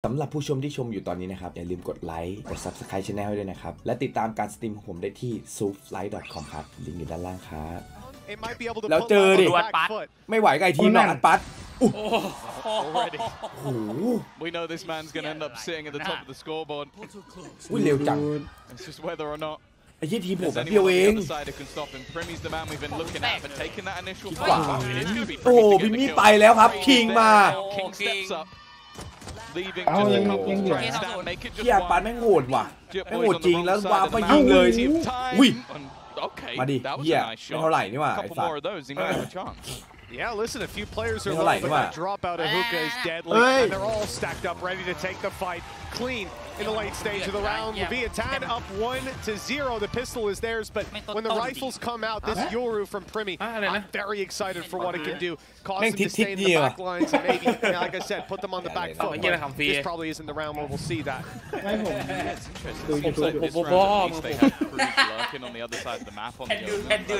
สำหรับผู้ชมที่ชมอยู่ตอนนี้นะครับอย่าลืมกดไลค์กด Subscribe Channel ให้ด้วยนะครับและติดตามการสตรีมของผมได้ที่ soupflight.com ครับลิงก์อยู่ด้านล่างครับแล้วเจอดิไม่ไหวกับไอ้ทีมอัดปัดWe know this man's going to end up sitting at the top of the scoreboard. อุ้ยเร็วจัง It's just whether or not ไอ้ยี่ทีมผมเดียวเอง Primmy's the man we've been looking at for taking that initial โอ้พิมมี่ไปแล้วครับคิงมา King steps up leaving เฮียปัดแม่งโหดว่ะแม่งโหดจริงแล้ววาร์ปมายิงเลยอุ้ยมาดิเฮียไม่เท่าไหร่นี่หว่าไอ้สัสYeah, listen, a few players are low, but that drop out of Hookah is deadly, and they're all stacked up, ready to take the fight clean in the late stage of the round. Leviathan up 1-0. The pistol is theirs, but when the rifles come out, this Yoru from Primmy, I'm very excited for what it can do. Cause them to stay in the back lines and maybe, like I said, put them on the back foot. This probably isn't the round where we'll see that. Lurking on the other side of the map on the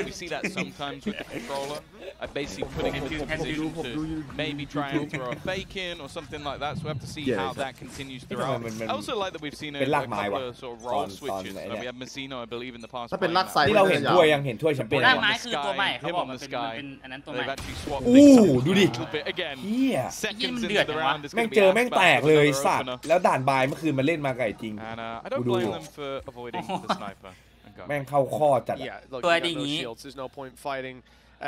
we see that sometimes with the controller. Basically putting him into a position to maybe try and throw a fake in or something like that. So we have to see how that continues throughout. I also like that we've seen a couple of sort of role switches. We have Messino, I believe, in the past. ที่เราเห็นถ้วยยังเห็นถ้วยแชมเปี้ยน ไม้คือตัวใหม่เขาบอกมันเป็นอันนั้นตัวใหม่ ดูดิเฮียแม่งเจอแม่งแตกเลยสัตว์แล้วด่านบายเมื่อคืนมาเล่นมาไก่จริงดูแม่งเข้าข้อจัดตัวดีอย่างนี้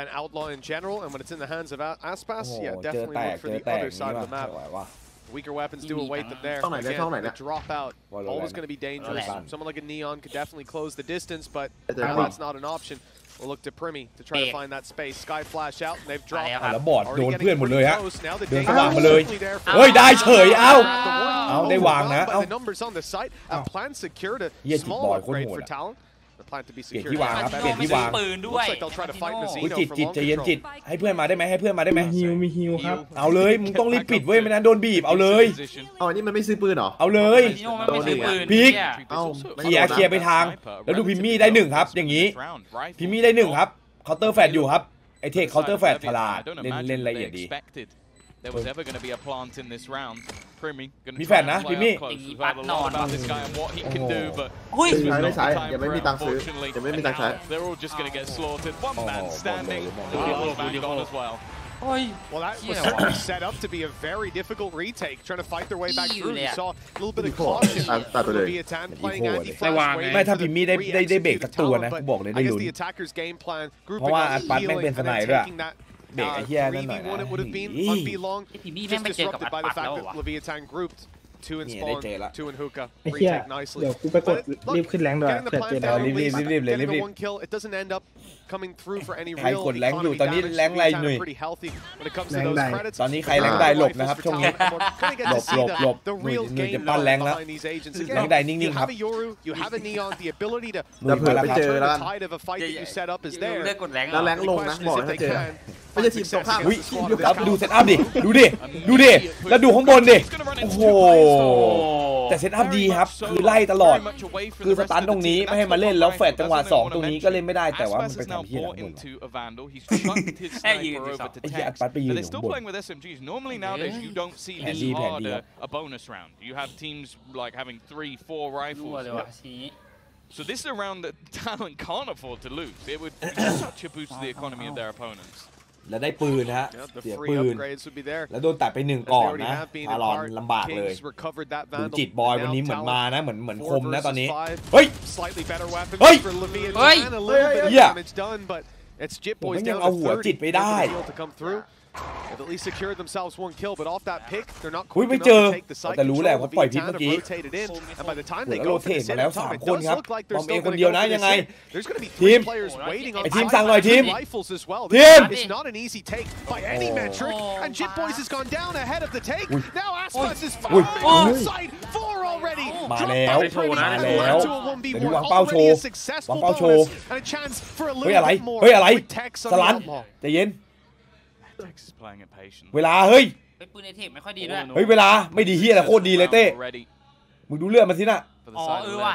an outlaw in general, and when it's in the hands of Aspas, yeah, definitely look for the other side of the map. Weaker weapons do await them there. Again, the drop out, always going to be dangerous. Someone like a Neon could definitely close the distance, but that's not an option. We'll look to Primmy to try to find that space. Sky flash out, and they've dropped. แล้วบอดโดนเพื่อนหมดเลยฮะเดินเข้ามาเลยเฮ้ยได้เฉยเอาได้วางนะเอาเยี่ยจิตบอยโคตรโหดเปลี่ยนที่วางครับเปลี่ยนที่วางจิตใจเย็นจิตให้เพื่อนมาได้ไหมให้เพื่อนมาได้ไหมมีฮิวครับเอาเลยมึงต้องรีบปิดเว้ยไม่นั้นโดนบีบเอาเลยอ๋อนี่มันไม่ซื้อปืนหรอเอาเลยพีกเคลียร์ไปทางแล้วดูพิมมี่ได้1ครับอย่างนี้พิมมี่ได้1ครับเคาน์เตอร์แฟดอยู่ครับไอเทคเคาน์เตอร์แฟดฉลาดเล่นละเอียดดีThere was ever going to be a plant in this round. Primmy going to try and play close. We've heard a lot about this guy and what he can do, butไม่ใช่อย่าไม่มีตังค์ซื้ออย่าไม่มีตังค์ใช้ They're all just going to get slaughtered. One man standing. Back on as well. Well, that was certainly set up to be a very difficult retake, trying to fight their way back through. You saw a little bit of caution. Leviathan playing anti-flash. ไม่ถ้าพิมมี่ได้เบรกสักตัวนะบอกเลยได้ลุ้นเพราะว่าอันปัดแม่งเป็นสไนด้วยเบรกไอ้เหี้ยนั่นหน่อยนะไอ้เหี้ยเดี๋ยวกูไปกดรีบขึ้นแรงด้วยเผื่อเจอแล้วรีบเลยใครกดแรงอยู่ตอนนี้แรงไรหนุ่ยตอนนี้ใครแรงได้หลบนะครับช่วงนี้หลบหนุ่ยจะปั้นแรงแล้วแรงได้นิ่งๆครับเดี๋ยวเผื่อไปเจอแล้วแล้วแรงลงนะบอกถ้าเจอไม่ใช่ทีมตรงข้ามครับดูเซตอัพดิดูดิแล้วดูข้างบนดิโอ้โหแต่เซตอัพดีครับคือไล่ตลอดคือสตันตรงนี้ไม่ให้มาเล่นแล้วแฟดจังหวะ2ตรงนี้ก็เล่นไม่ได้แต่ว่ามันไปทำที่หลังบนไอ้ยี่อัดปัดไปยืนอยู่บนแผนดีYou have teams like having 3-4 rifles. So this is a round that Talent can't afford to lose. It would be such a boost to the economy of their opponents. แล้วได้ปืนฮะเสียปืนแล้วโดนตัดไป1ก่อนนะพารอนลำบากเลยดูจิตบอยวันนี้เหมือนมานะเหมือนคมนะตอนนี้เฮ้ยเฮียผมยังเอาหัวจิตไปได้They've at least secured themselves one kill, but off that pick, they're not ไม่เจอแต่รู้แหละว่าปล่อยพิษเมื่อกี้แล้วโรเทตมาแล้ว3คนครับบอมเอคนเดียวนะยังไงทีมไอทีมสั่งหน่อยทีม It's not an easy take by any metric, and Jit Boys has gone down ahead of the take. Now Aspas is onside 4 already. มาแล้วเดี๋ยวดูวางเป้าโชว์เฮ้ยอะไรสลันใจเย็นเวลาเฮ้ยปืนในเทปไม่ค่อยดีด้วยเฮ้ยเวลาไม่ดีเฮียแต่โคตรดีเลยเต้มึงดูเลือดมันสินะว่ะ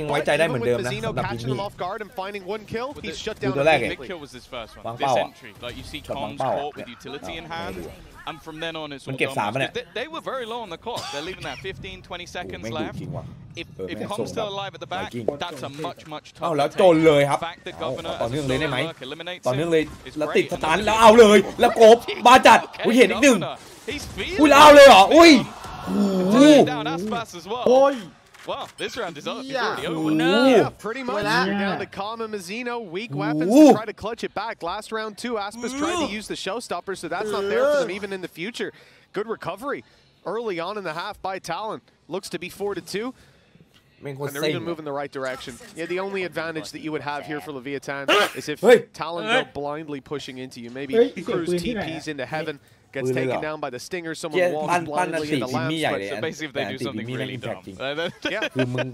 ยังไว้ใจได้เหมือนเดิมนะสำหรับทีมนี้ดูตัวแรกเอง Big kill was his first one. วาง This เป้าอ่ะ entry, like you see ช็อตวาง comms เป้า caught with utility in hand, and from then on it's มัน all เก็บ3 dominance. เนี่ย They were very low on the clock. They're leaving that 15, 20 seconds ไม่ดุ left. จริงว่ะ if Com's still alive at the back, that's a much เอา tougher แล้วจน take. เลยครับ The fact that Governor ต่อ as เนื่อง a เลยได้ไหม solo work eliminates ต่อเนื่อง him เลย is แล้วติด great. สตันแล้วเอาเลยแล้วกบมาจัด Okay, อุ้ยเห็นอีกหนึ่ง Governor, he's อุ้ย feeling แล้วเอาเลยเหรออุ้ย Turning down Aspas as well. โอ้ย Well, this round is already Yeah. over. Yeah, pretty much. Yeah. You're down to Calm and Mazzino, weak weapons Ooh. to try to clutch it back. Last round, too, Aspas tried to use the showstopper, so that's not there for them even in the future. Good recovery early on in the half by Talon. Looks to be 4-2. แม่งโคต And ร they're เซ็ง even moving the right direction. Yeah, the only advantage that you would have here for Leviathan is if Hey. Talon go blindly pushing into you. Maybe Hey, Cruz hey, TPs into heaven, gets Hey, taken hey. down by the stinger, เจ๊ someone ปั้น walks ปั้นอัน blindly ติ into จิมมี่ lamps. ใหญ่ But เลย So basically, if they do แต่ something จิมมี่ really แม่ง dumb, จริง Yeah. คือมึง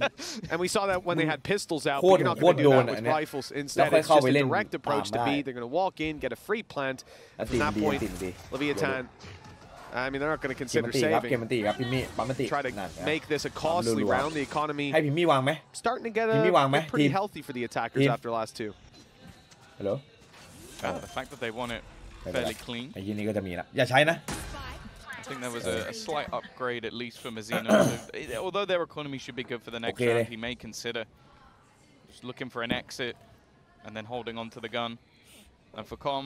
And we saw that when they had pistols out, Code- but you're not going to do code that doon, with and rifles. then- Instead, Dapat it's just a ikaw direct approach to willing B. They're going to walk in, get a free plant. อัน From ติ that ดีอัน point, ติดี Leviathan, I mean, they're not going to เกม consider มันตีครับเกม saving. มันตีครับพิมมี่ปั๊มมันตี Try to นั่นครับ make this a costly Lulu. round. The economy ให้พิมมี่วางไหม starting to get Timmy Wang, get pretty Team. healthy for the attackers Team. after last two. ฮัลโหล the fact that they won it ไม่เป็นไร fairly clean. ไอ้ยีนี้ก็จะมีละอย่าใช้นะ I think there was a slight upgrade, at least for Mazzino. So, although their economy should be good for the next Okay. round, he may consider just looking for an exit and then holding on to the gun. And for Com,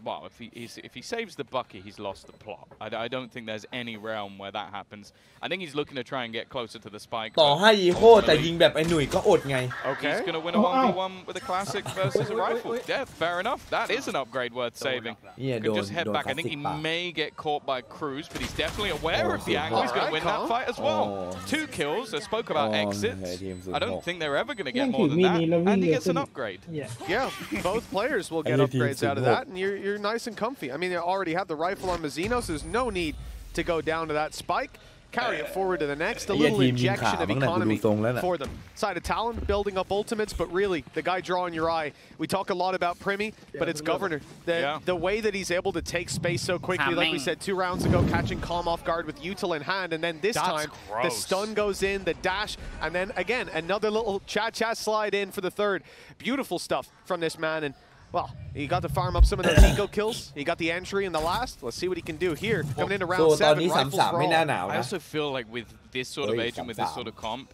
well, if he saves the bucket, he's lost the plot. I don't think there's any realm where that happens. I think he's looking to try and get closer to the spike. ต่อ but ให้ยีโคแต่ยิงแบบไอ้หนุ่ยก็อดไง Okay. He's going to win a 1v1 with a classic versus a rifle. Yeah, fair enough. That is an upgrade worth saving. Yeah, Could just head don't back. I think he classic back. may get caught by Cruz, but he's definitely aware Oh, of the so angle. He's going to hard. win that fight as well. Oh. 2 kills. I spoke about Oh, exits. okay, team so I don't hot. think they're ever going to get Yeah, more than team that. mini, And he lovely, gets an lovely. upgrade. Yeah. Yeah, both players will get And your team upgrades out of support. that, and you're nice and comfy. I mean, they already have the rifle on Mazzino, so there's no need to go down to that spike. Carry it forward to the next. A little injection of economy for them. Side of Talon building up ultimates, but really, the guy drawing your eye. We talk a lot about Primi, but it's Governor. The way that he's able to take space so quickly, like we said 2 rounds ago, catching Calm off guard with util in hand, and then this time, the stun goes in, the dash, and then again, another little cha-cha slide in for the third. Beautiful stuff from this man, and well, he got to farm up some of those eco kills. He got the entry in the last. Let's see what he can do here. Coming into round 7, rifles for ไม่น่า all. หนาว I นะ also feel like with this sort of agent, with this sort of comp,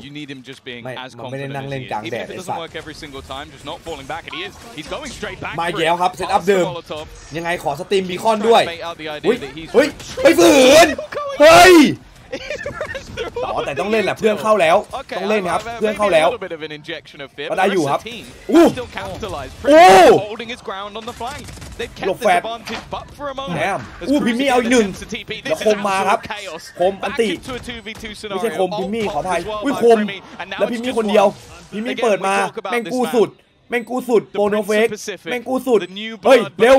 you need him just being as confident as he is. Even if it doesn't work every single time, just not falling back, and he is. He's going straight back มา for แย้วครับ it. เซตอัพ Past เดิ the ม Molotov. ยังไงขอสตรีมบีคอนด้วย Bait out the เฮ้ย idea that he's เฮ้ยไม่ฝืนเฮ้ยอ๋อแต่ต้องเล่นแหละเพื่อนเข้าแล้ว ต้องเล่นครับเพื่อนเข้าแล้ว ก็ ได้อยู่ครับอู้โอ้ หลบแฟดแหมอู้พิมมี่เอาอีกหนึ่งแล้วคมมาครับคมอันติไม่ใช่คมพิมมี่ขออภัยอุ้ยคมแล้วพิมมี่คนเดียวพิมมี่เปิดมาแม่งกู้สุดแม่งกู้สุดโปรโนเฟกแม่งกู้สุดเฮ้ยเร็ว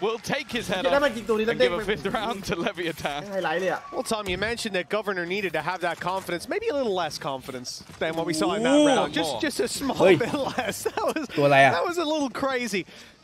will take his head จะได้ off มาจริงตัวนี้แล้ว and เด้ง give ไป a 5th round to Leviathan. ไฮไลท์เลยอ่ะ Well, Tom, you mentioned that Governor needed to have that confidence, maybe a little less confidence than what we saw in that Ooh. round. Just a small Hey. bit less. ตัวอะไรอ่ะ That was a little crazy.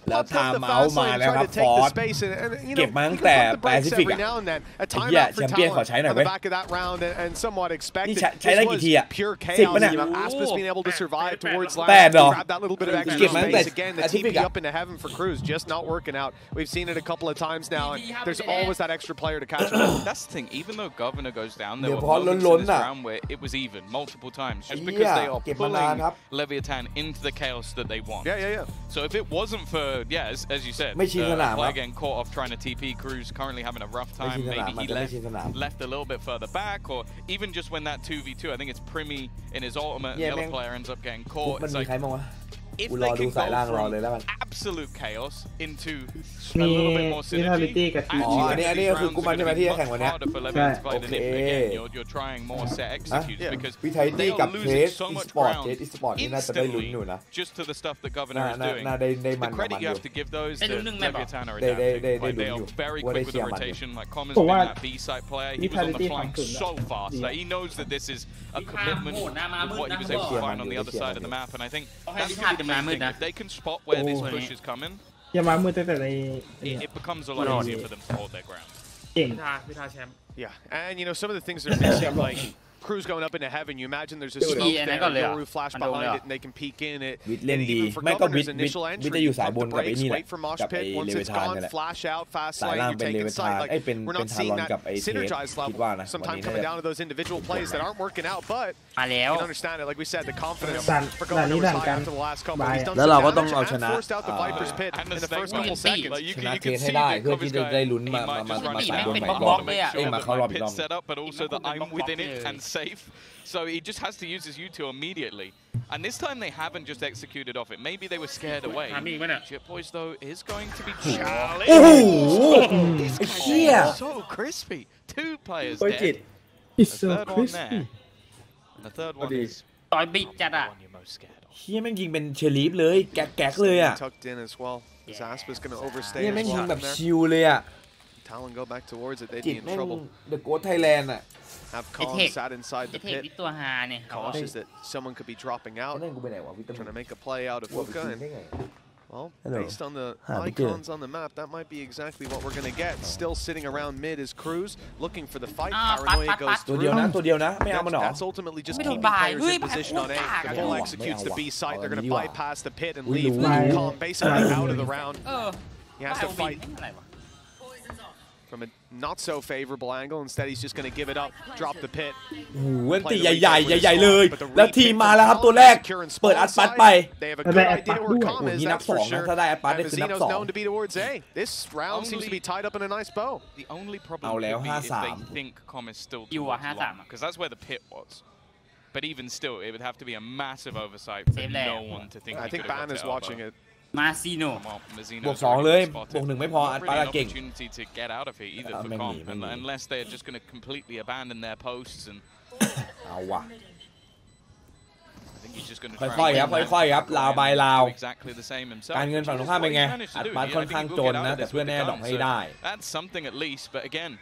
แล้ว Popped up the ไทม์เอาท์ fast มา lane, แล้วค tried รับ to ฟ take อ the ร์ส space, and you เก็บ know, มาตั้ you ง can แต่ pump the แป brakes ซิฟิก every อ่ะ now and then. A ไอ้เหี้ย timeout แช for มเปี้ยนขอ Talon ใช้หน่อย on เว้ the ย back of that round, and somewhat นี่ expected. ใช้ได้ This กี่ was ทีอ่ะ pure 10 ปะ chaos. เนี่ย Aspas being able to survive towards แปด last, เหรอ grab that little bit of extra เก็บมาตั้งแต่ space. Again, the Pacific TP อ่ะ up into heaven for Cruz, just not working out. We've seen it a couple of times now, and there's always that extra player to catch him. That's the thing. Even though Governor goes down, there เดี๋ยว were พอ moments ล้ in น this ๆน่ะ round where it was even multiple times, just ไอ้ because เหี้ย they are เก็บมานาน pulling ครับ Leviathan into the chaos that they want. Yeah. So if it wasn't for, as you said, ไม่ชินสนาม player ครับ getting caught off trying to TP, Cruz currently having a rough ไม่ time. ชินสนาม Maybe มัน he จะไม่ชินสนาม left a little bit further back, or even just when that 2v2, I think it's Primi in his ultimate, and Yeah, the other man. player ends up getting ปุ๊บ caught. มัน It's มี like, ใครบ้างวะ if กูร they อดู can สายล่าง go รอเลย from แล้วกัน absolute chaos into มี a little bit more Vitality synergy, กับ actually อ๋ออันนี้ these คือ rounds กู are มัน going ใช่ไหม to ที่ be จะแข่ง much วันเนี้ย harder for Leviathan to fight than if, Okay. again, you're trying more set executes Yeah. because วิทัย they ตี้กับ are เท losing ส so อี much สปอร์ต ground เทสอีสปอร์ตนี่น่าจะได้ลุ้น instantly อยู่นะ just to the stuff that Governor is doing. น่าได้มัน The กับ credit มัน you อยู่ have to give those They that don't remember. Leviathan are They- adapting. they Like, they don't are do. very What quick they with the see on rotation. Like Common's But been what- that B-side player. He was on the Vitality flank function, so fast. yeah. Like, he knows that this is a commitment of what he was able to find on the other side of the map. And I think that's really the main thing. If they can spot where this push is coming, อย่ามามือตั้งแต่ใน it becomes a lot easier for them to hold their ground. เก่ง พิธาแชมป์ Yeah, and you know, some of the things they're missing, like Cruz going up into heaven. You imagine there's a smoke there, Yoru flash behind it, and they can peek in it. วิทเล่นดีไม่ก็วิทจะอยู่สายบนกับไอ้นี่แหละกับไอ้เลเวทานนี่แหละสายล่างเป็นเลเวทานไอ้เป็นทารอนกับไอ้เทสคิดว่านะวันนี้น่าจะ มาแล้ว แล้วเราก็ต้องเอาชนะชนะเทสให้ได้เพื่อที่จะได้ลุ้นมาสายบนใหม่รอบมาเข้ารอบอีกรอบ So he just has to use his util immediately. And this time they haven't just executed off it. Maybe they were scared away. Chip Boys, though, is going to be challenged. This guy is so crispy. 2 players dead. The third one there. And the third one is ต่อยบิดจัดอ่ะ one you're most scared of. เฮียแม่งยิงเป็นเชลีฟเลยแก๊กเลยอ่ะเฮียแม่งยิงแบบชิลเลยอ่ะจิตแม่งเดอะโกสไทยแลนด์อ่ะHave Kong sat inside the pit. Cautious that someone could be dropping out, trying to make a play out of Hookah. And, well, based on the icons on the map, that might be exactly what we're going to get. Still sitting around mid is Cruz, looking for the fight. Paranoia goes through. That's ultimately just keeping players in position on A. The ball executes the B site. They're going to bypass the pit and leave Kong basically out of the round. He has to fight from a not so favorable angle. Instead, he's just going to give it up, drop the pit. เว้นตีใหญ่เลยแล้วทีมมาแล้วครับตัวแรกเปิดอัดปัดไปนี่นับ2นะถ้าได้อัดปัดได้คือนับ2 This round seems to be tied up in a nice bow. The only problem would be if they think Com is still because that's where the pit was. But even still, it would have to be a massive oversight for no one to think. I think Ban is watching it. มาซีโนบวก2เลยบวก1ไม่พออัดปาเก่ง unless they're just going to completely abandon their posts and เอาว่ะค่อยๆครับลาวบายลาวการเงินฝั่งตรงข้ามเป็นไงอัดปาค่อนข้างจนนะแต่เพื่อนแน่ดอกให้ได้ That's something at least but again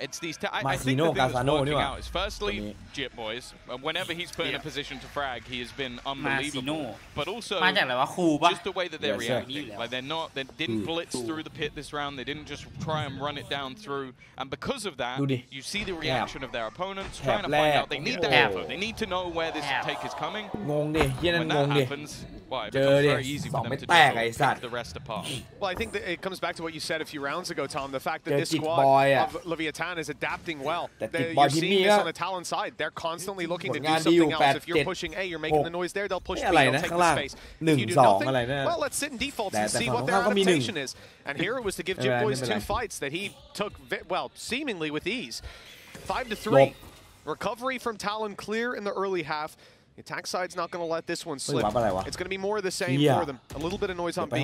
It's these. I think that this is working out. Firstly, Jip Boys. Whenever he's put in a position to frag, he has been unbelievable. But also, just the way that they're reacting. Like they didn't blitz through the pit this round. They didn't just try and run it down through. And because of that, you see the reaction of their opponents trying to find out. They need the info. They need to know where this take is coming. งงดิเฮียนั่นงงดิ it becomes very easy for them to just pick the rest apart. Well, I think that it comes back to what you said a few rounds ago, Tom. The fact that this squad of Leviathan is adapting well. You're seeing this on the Talon side. They're constantly looking to do something else. If you're pushing A, you're making the noise there. They'll push B. They'll take the space. If you do nothing, well, let's sit in defaults and see what their adaptation is. And here it was to give Jip Boys 2 fights that he took, well, seemingly with ease. 5-3. Recovery from Talon clear in the early half. The attack side's not going to let this one slip. It's going to be more of the same for them. A little bit of noise on B.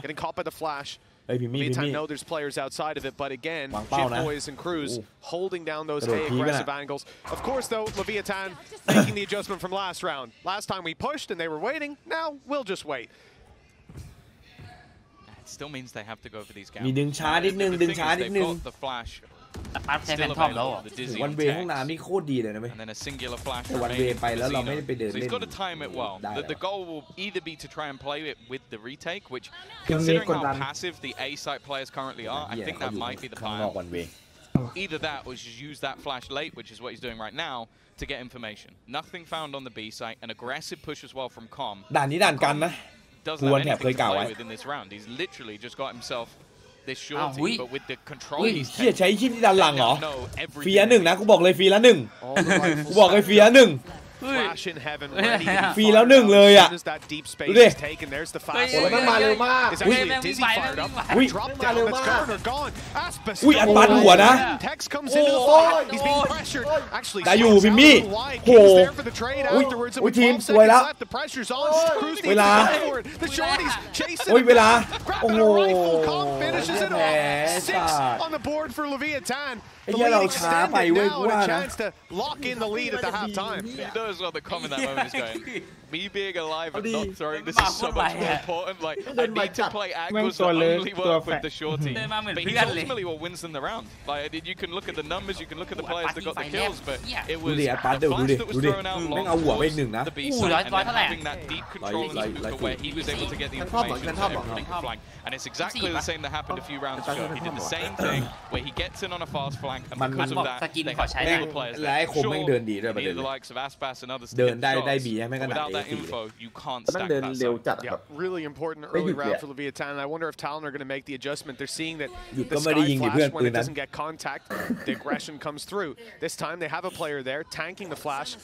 Getting caught by the flash. Leviathan know there's players outside of it, but again, Jip Boys and Cruz holding down those A aggressive angles. Of course, though, Leviathan making the adjustment from last round. Last time we pushed and they were waiting. Now we'll just wait. It still means they have to go for these gaps. มีดึงช้านิดนึง The flash. วันเวห้องน้ำนี่โคตรดีเลยนะเว้ยแต่วันเวไปแล้วเราไม่ได้ไปเดินเล่น He's got to time it well. The goal will either be to try and play it with the retake, which considering how passive the A site players currently are, I think that might be the plan. Either that or just use that flash late, which is what he's doing right now, to get information. Nothing found on the B site, an aggressive push as well from Com. ด่านนี้ด่านกันนะ Doesn't have anything to play with in this round. He's literally just got himself this shorty, but with the control he's taking. ใช้ชิ้นที่ด้านหลังเหรอฟรีละ1นะกูบอกเลยฟรีละ1กูบอกเลยฟรีละ1 Flash in heaven, ready to ฟรีแล้ว1เลยอ่ะ that deep space is taken. There's the fast. มันมาเร็วมาก It's actually Dizzy fired up. Drop down. That's Garner gone. Aspas. อุ้ยอัดปัดหัวนะ Tex comes into the fight. He's being pressured. Actually, ได้อยู่พิมมี่โหอุ้ยทีมสวยแล้วเวลาโอ้ยเวลาโอ้โหแพ้สัตว์ on the board for Leviathan. ไอ้เหี้ยเราช้าไปเว้ยกูว่านะ Lock in the lead at the halftime. He knows what the comment that moment is going. Me being alive and not throwing this is so much more important. Like I need to play angles that only work with the shorty. But he's ultimately what wins them the round. Like you can look at the numbers, you can look at the players that got the kills, but it was the flash that was thrown out long was the B side and then having that deep control where he was able to get the information. And it's exactly the same that happened happened a few rounds ago. He did the same thing where he gets in on a fast flank, and because of that, they have all the players there. Sure, neither the likes of Aspas and others to get shots, but without that info, you can't stack that side. Yeah, really important early round for Leviathan, and I wonder if TLN are going to make the adjustment. They're seeing that the sky flash, when it doesn't get contact, the aggression comes through. This time they have a player there tanking the flash.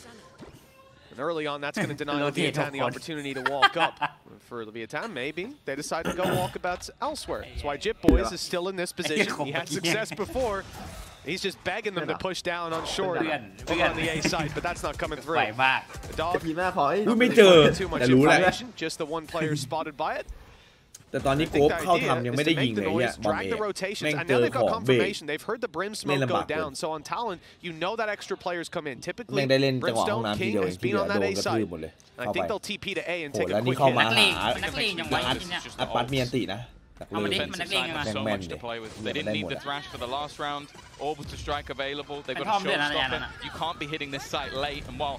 And early on, that's going to deny Leviathan the opportunity to walk up. For Leviathan, maybe they decide to go walkabouts elsewhere. That's why Jip Boys is still in this position. He had success before. He's just begging them to push down on short on the A side, but that's not coming through. The dog, too much information, just the one player spotted by it. แต่ตอนนี้โกบเข้าทำยังไม่ได้ยิงเลยเนี่ยบอลเอแม่งเจอของเบรก They've heard the Brimsmoke go down, so on TLN, you know that extra players come in. Typically, แม่งได้เล่นจังหวะห้อง Brimstone น้ำที King เดียว has ที่ been เหลือ on โด that น A กระทื side. บหมดเลย I think they'll TP to A and โห take แล้ว a นี่ quick เข้ามา hit. หาอัดปัดมีอันตินะ Defensive side has so much to play with. They didn't need the thrash for the last round. Orbital strike available. They've got a showstopper. You can't be hitting this site late, and while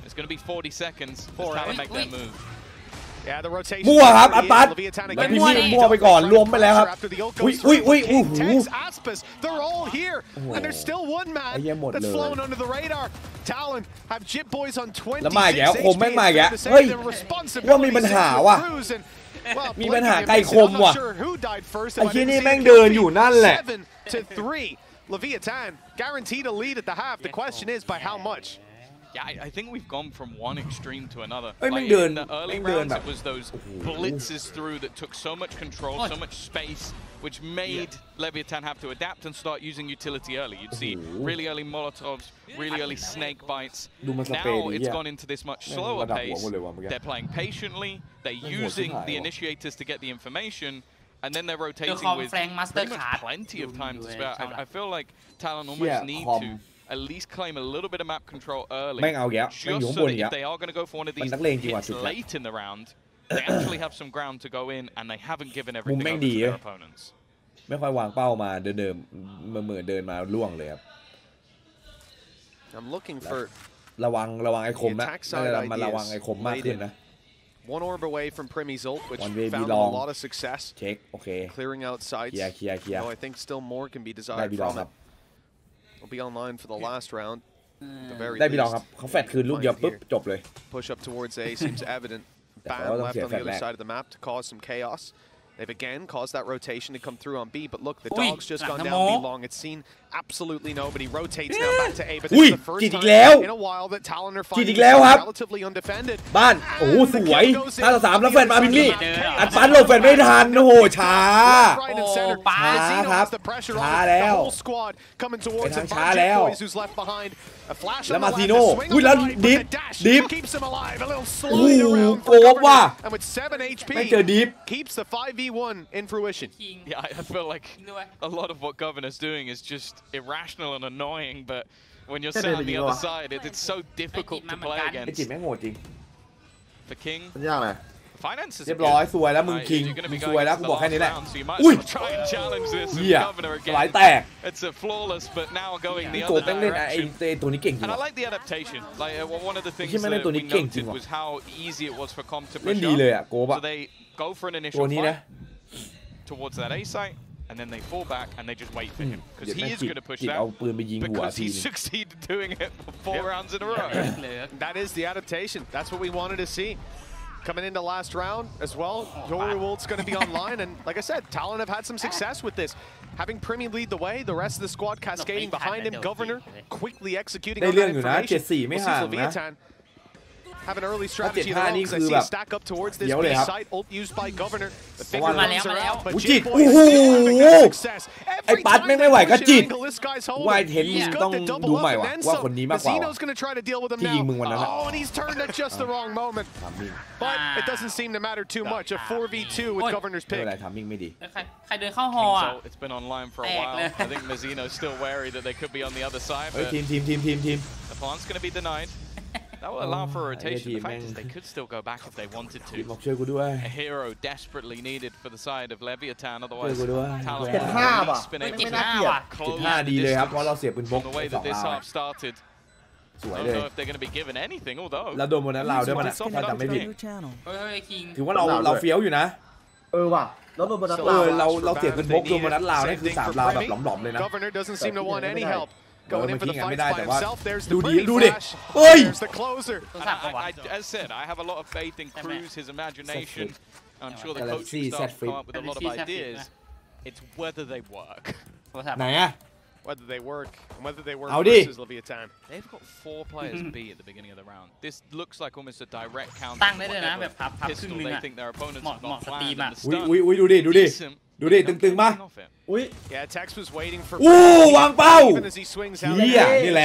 it's going to be 40 seconds, it's time to make their move. Yeah, the rotation. มั่วครับอัดปัดแล้วพี่มั่วไปก่อนรวมไปแล้วครับอุ้ย Aspas, they're all here, and there's still one man that's flown under the radar. TLN have Jip Boys on 20. แล้วมาอีกแล้วคมแม่งมาอีกแล้วเฮ้ยว่ามีปัญหาว่ะมีปัญหาไกลคมว่ะไอ้ที่นี่แม่งเดินอยู่นั่นแหละ Leviathan guaranteed a lead at the half. The question is by how much. Yeah, I think we've gone from one extreme to another. Like in the early rounds, it was those blitzes through that took so much control, so much space, which made Leviathan have to adapt and start using utility early. You'd see really early Molotovs, really early snake bites. Now it's gone into this much slower pace. They're playing patiently. They're using the initiators to get the information. And then they're rotating with pretty much plenty of time to spare. I feel like TLN almost need to at least claim a little bit of map control early, just so that if they are going to go for one of these hits late in the round, they actually have some ground to go in, and they haven't given everything over to their opponents. ไม่ค่อยวางเป้ามาเดินเดินมาล่วงเลยครับ I'm looking for ระวังไอ้คมนะมาระวังไอ้คมมากขึ้นนะ One orb away from Primy's ult, which found a lot of success. เช็คโอเค Clearing out sites. เคลียร์ Though I think still more can be desired from it. Will be online for the last round.ได้พี่ลองครับเขาแฟดคืนลูกเดียวปุ๊บจบเลย Push up towards A seems evident. Ban left on the other side of the map to cause some chaos. They've again caused that rotation to come through on B, but look, the dog's just gone down B long. It's seen absolutely nobody. Rotates now back to A, but this is the first time in a while that TLN are finding relatively undefended. บ้านโอ้โหสวย5-3แล้วแฟนมาพิมมี่อัดฟันหลบแฟนไม่ทันโอ้โหช้าครับช้าแล้วไปทางช้าแล้วแล้วมาซีโน่อุ้ยแล้วดิฟโอ้โหโกบว่ะไม่เจอดิฟ keeps the 5v1 in fruition. Yeah, I feel like a lot of what Governor's doing is just irrational and annoying, but when you're sat on the other side, it's so difficult to play against. ไอ้จิ๋มแม่งโหดจริง The King. ยากเลย Finances เรียบร้อยสวยแล้วมึงคิงมึงสวยแล้วกูบอกแค่นี้แหละอุ้ยเหี้ยสลายแตก It's a flawless, but now going the โก other แม่งเล่นไอ้ direction. ตัวนี้เก่งจริง And I like the adaptation. Like one of the things ที่แม่งเล่น that ตัว we นี้เก่งจริง noted ว่ะ was how easy it was for Com to เล่น push ดีเลยอ่ะ up. โกบอ่ะ So they go for an ตัว initial นี้นะ fight towards that A site, and then they fall back and they just wait for him because he is going to push เอา down ปืนไปยิงหัว because ที he succeeded doing it for 4 rounds in a row. That is the adaptation. That's what we wanted to see. Coming into last round as well, Yoru Wolt's going to be online, and like I said, TLN have had some success with this. Having Primy lead the way, the rest of the squad cascading behind him, Governor quickly executing on that information. We'll see Leviathan have an early strategy of their own because I see a stack up towards this B site, ult used by Governor. The finger runs are out, but Jip Boys having success. ไอ้ปัดไม่ไหวก็จิต this guy's วาย holding. เห็นมึงต้องดูใหม่ว่ะว่าคนนี้มากกว่า Zeno's going to try to deal with him ที่ยิงมึงวันนั้น now. Oh, and he's turned at just the wrong moment. But it doesn't seem to matter too much. A 4v2 with Governor's ไม่ pick. เป็นไรทำมิ่งไม่ดี ใครเดินเข้าฮอ King's อ่ะ ult, it's been online for a while. I think Mazino's still wary that they could be on the other side, เฮ้ย but ทีม the plant's going to be denied. That will allow for a rotation. The fact is they could still go back if they wanted บอก to. ช่วยกูด้วย A hero desperately needed for the side of Leviathan, otherwise ช่วยกูด้วย Talon เจ็ด would ห้า have at ว่ะ least been ไม่ able น่า to เกลียด close 5 the ดีเลยครับเพราะ distance เราเสียปืนพก from the way สอ that ง this ราว half started. สวย I เล don't ย know if they're going to be given anything, although แล้วโดนบนนั้นลาวด้วยมันอ่ะถ้าจำไม่ผิด เฮ้ยคิง ถือว่าเราเฟี้ยวอยู่นะ ว่ะ แล้วโดนบนนัดลาวเราเสียเงินพกโดนบนนัดลาวนี่คือ3ลาวแบบหลอมๆเลยนะ Governor doesn't seem to want any help. เมื่อกี้ยังไม่ได้แต่ว่า ดู ดูดิเฮ้ย As said, I have a lot of faith in Cruz, his imagination. I'm sure the coaching staff come up with a lot of ideas. It's whether they work. ไหนอะ Whether they work and whether they work เอาดิ versus Leviathan. They've got 4 players B at the beginning of the round. This looks like almost a direct counter. ตั้งได้เลยนะแบบพับครึ่งนึง They อะ think their opponents เหมาะ have got สตรีม planned อะ and the อุ้ย stun. ดูดิตึงๆป่ะ อุ้ย Yeah, Tex was waiting for วางเป้า even as he swings out. เฮียนี่แห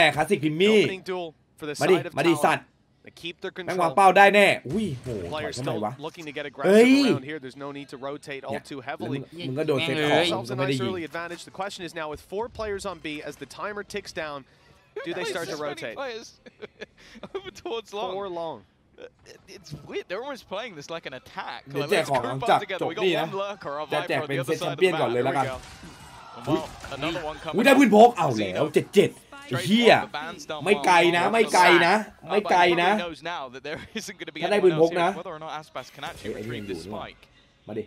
ละคลาสสิกพิมมี่ Opening duel for the มา side of ดิสัต Talon. ว์ They keep their แม่งวาง control. เป้าได้แน่อุ้ยโหถอย Players ทำไม still วะ looking to get aggressive around here. There's no need to rotate all too แล้ว heavily. มึงก็โดนเซตของ Themselves ก็ a ไม่ได้ nice ยิง early advantage. The question is now with 4 players on B as the timer ticks down, do they start to rotate? Over towards long. 4 long. It's weird. They're almost playing this like an attack. เดี๋ยว Like, แจก let's ของหลัง group จาก up together. จบ We นี่ got นะ one lurker, our จะแจก Viper on เป็น the เซ other ตแชม side of เปี้ยน the ก่อน map. เลยแล้วกัน Well, another one coming ได้ up. ปืนพกเอาแล้ว77เฮียไม่ไกลนะถ้าได้ปืนพกนะ Whether or not Aspas can actually retrieve this spike. มาดิ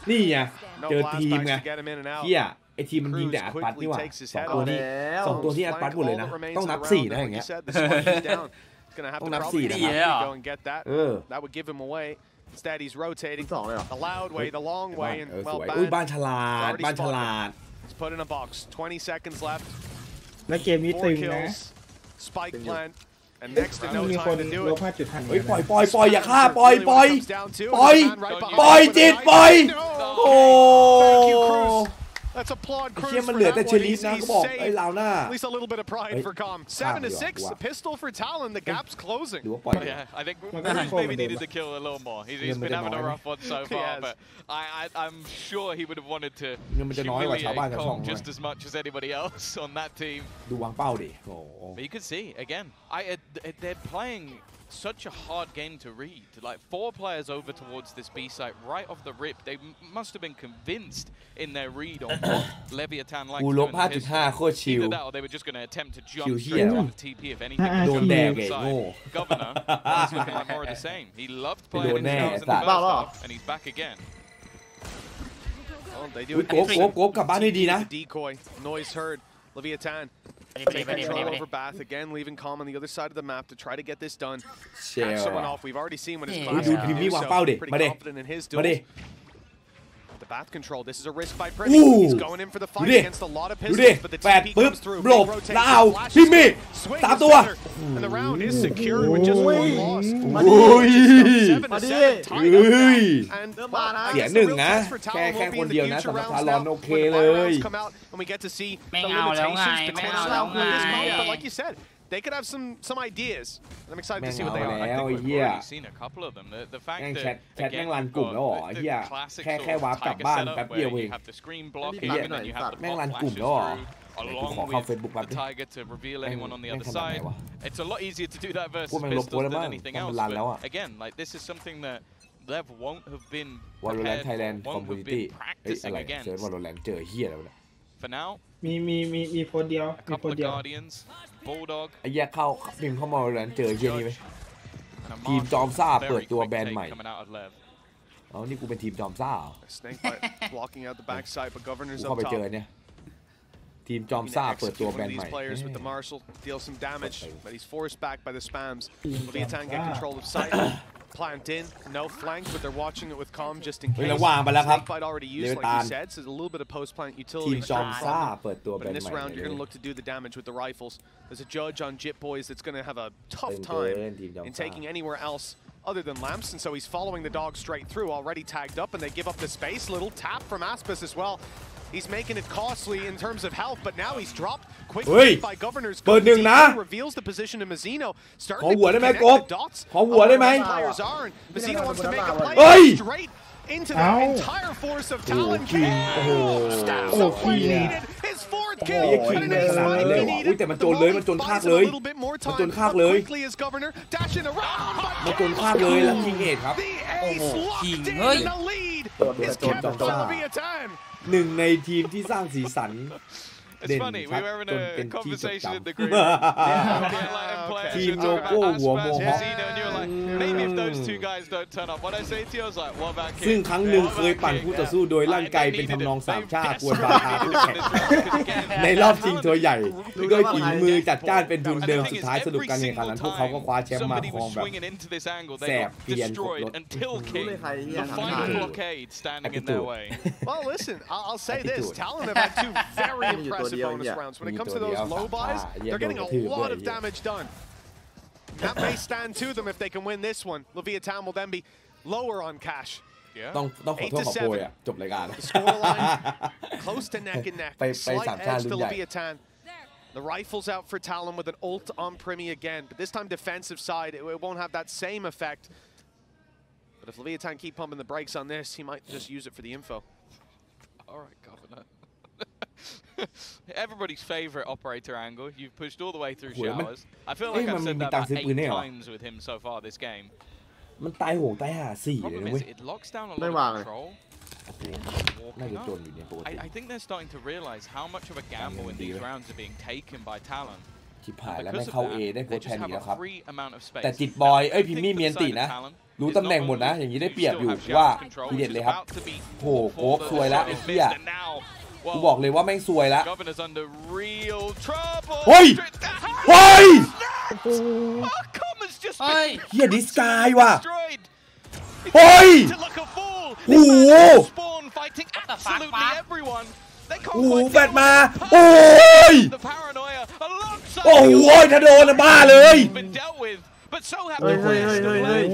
นี่ไง No เจอ blast ทีม backs ไง to get him in and out. เฮียไอทีมมันยิงแต่อัดปัดนี่หว่า2 ตัวที่อัดปัดหมดเลยนะต้องนับ4นะอย่างเงี้ย Gonna have to Don't probably have seed. go and get that. That would give him away. Instead, he's rotating 2เลยเหรอ the loud way, the long way, and ส well วยอุ้ย banned. บ้านฉลาด He's put in a box. 20 seconds left. แล้วเกมนี้ 4 ตึงนะ kills. Spike plant. And next to มี no คน time to do ล it. บ 5.5 เฮ้ยปล่อยอย่าฆ่าปล่อยจิตปล่อยโอ้ Let's applaud เชี่ย Cruz มัน for เหลือแต่ that เช one. ลิฟ He's นะก็บอกไอ้ saved ลาวหน้า at least a little bit of pride for Com. 7 to 6, a pistol for Talon. The gap's closing. หรือว่าปล่อย Yeah, I think Well, Cruz that's maybe fine, needed then. to kill a little more. He's Yeah, been but having a then rough one so He far, has. but I'm sure he would have wanted to เงินมันจะน้อยกว่า humiliate ชาวบ้านชาวช่อง Com just as much as anybody else on that team. ดูวางเป้าดิโอ้ But you can see, again, they're playing such a hard game to read. Like 4 players over towards this B site right off the rip. They must have been convinced in their read on what Leviathan likes กู to ล do บ in the pistol. 5.5 โคตรชิล Either that or they were just going to attempt to jump Chill straight here. to the TP if anything. Ah, โดนแดกไง Inside. โง่ Governor is looking like more of the same. He loved playing in Donate. the first Wow. half, and he's back again. Well, they do อุ้ย it โกบกลับบ้านให้ดีนะ The decoy. Noise heard. Leviathan. ไป Take ดิ control over Bath again, leaving Com on the other side of the map to try to get this done. เช Catch ล someone off. We've already seen what his Yeah. class ดู can พิม do, มี่วาง so เป้าดิ pretty มาดิ confident in his มาดิ duels. The Bath control. This is a risk by Pretty. Ooh. He's going in for the fight ดูดิ against a lot of ดูดิ pistols, but the แปด TP ปึ๊บ comes through. หลบ Big rotation, แล้วเอา flashes พิมมี่ swing 3 is ตัว better, and the round is secured with just one loss. มาดิ 7 to 7, tied up เฮ้ย now. And มานะ I เสีย guess หนึ่ง the real นะ test for Talon แค่ will be คน in เดียว the นะ future สำหรับ rounds ทารอน now โอเค when the เล buy ย rounds come out and we get to see the ไม่เอาแล้วไง limitations ไม่ potentially เอาแล้ว of this ไง mode. But like you said, they could have some ideas. And I'm excited to see what they แม่ง are. เอา I think we've yeah. already seen a couple of them. The fact แม่ง that แชทแม่ again งรัน you've กลุ่ม got แล้วเหรอ the เฮีย classic แค่ sort of วาร์ปกลับ Tiger บ้าน setup แป๊บ where เดียวเอ you ง have the screen blocking เฮีย and then you have the แม่ง bot รันกลุ่ม flashes แล้วเหรอ through กูขอ along เข้า with Facebook แป๊บ the ดิ Tiger to reveal anyone on the แม่ง other ขนาดไหน side. วะ It's a lot easier to do that พวก versus แม่งลบโพส pistols แล้วมั้ than ง anything ต้อง else. รันแล้ว But อ่ะ again, like this is something that Lev won't have been Valorant prepared Thailand for, won't have Community been เอ้ยอะ practicing ไร against. เซิร์ฟ Valorant เจอเฮียอะไรวะเนี่ย For now, มีโพสเดียว a มีโพ couple ส of เดียว Guardians, Bulldog, ไอ้แยกเข้าพิมพ์เข้ามา Valorant เจอเฮียนี่ไหม and a Team Marshall. Jom Sa Very เปิดตัว quick แบรนด์ take ใหม่ coming out of Lev. เอานี่กูเป็นทีมจอมซ่าเหรอ Snake bite blocking out the backside, but กู Governor's เข้า up ไปเจ top. อเนี่ยทีมจอม Looking ซ่า to เปิดตัว execute แบร one น of ด์ใหม่ these players with the Marshall, deal some damage, but he's forced back by the spams. Leviathan get control of sight, plant in, no flank, but they're watching it with calm just in เฮ้ย case. แล้ววางไปแล้วครับ Snake bite already used, like you said, so a little bit of post plant ทีม utility จอม straight ซ่า from them. เปิดตัวแบ But ร in นด์ this ใหม่ round, เล you're ย going to look to do the damage with the rifles. There's a judge on Jit Boys that's going to have a tough ตึงเกิน time ทีมจอม in ซ่า taking anywhere else other than Lamps, and so he's following the dog straight through, already tagged up, and they give up the space. Little tap from Aspas as well. He's making it costly in terms of health, but now he's dropped quickly by Governor's เปิดหนึ่งนะ reveals the position to Mazzino. ขอ Starting หัว to ได้ไหม connect กบ the dots ขอหัวได้ไหม of where the players are, and Mazzino wants to make a play เฮ้ย straight into the entire force of Talon. โอ้โห So when needed, his fourth ไอ้ kill, เหี้ยคิง but an แม่ง ace ขนาด might นั้นเลย be เหรอ needed. อุ้ยแต่มันโจรเลยมันโจรคาก Buys him เล a ย little bit more มันโจร time, คาก but เลย quickly as Governor dashing around, มันโจร but คากเลยแล้วคิงเอ็ดครับ the ace locked in the lead is kept by Leviathan. หนึ่งในทีมที่สร้างสีสัน It's funny, we were having a conversation in the group. ทีมโลโก้หัวโมฮอค And you're like, maybe if those ซึ่งครั้งหนึ่งเคยปั่นคู่ต่อสู้โดยร่างกายเป็นทำนองสามชาติกวนบาทาคู่แข่งในรอบชิงตัวใหญ่ด้วยฝีมือจัดจ้านเป็นทุนเดิมสุดท้ายสรุปการแข่งขันนั้นพวกเขาก็คว้าแชมป์มาครองแบบแสบเกลียนครบรถ Well, listen, I'll say this: Talon have had 2 very impressive bonus rounds. When it comes to those low buys, they're getting a lot of damage done. That may stand to them if they can win this one. Leviathan will then be lower on cash. ต้องขอโทษขอโพยอ่ะจบรายการ The scoreline close to neck and neck. Slight edge to Leviathan. The rifle's out for Talon with an ult on Primi again, but this time defensive side, it won't have that same effect. But if Leviathan keep pumping the brakes on this, he might just use it for the info. All right, Governor. Everybody's favorite operator angle. You've pushed all the way through showers. I feel like I've said that about 8 times with him so far this game. มันตายโหงตายหา4เลยนะเว้ย It locks down a lot of control. I think they're starting to realize how much of a gamble in these rounds are being taken by Talon. ชิบหายแล้วไม่เข้า A ได้โค้ชแทนอีกแล้วครับ free amount of space. แต่จิตบอยพิมมี่เมียนตินะรู้ตำแหน่งหมดนะอย่างนี้ได้เปรียบอยู่ว่าทีเด็ดเลยครับโหโก๊กซวยแล้วไอ้เหี้ยกูบอกเลยว่าแม่งซวยแล้วเฮ้ยเฮ้ยเฮียดิสกายว่ะเฮ้ยโอ้โหโอ้โหแฟดมาโอ้ยโอ้โหถ้าโดนบ้าเลย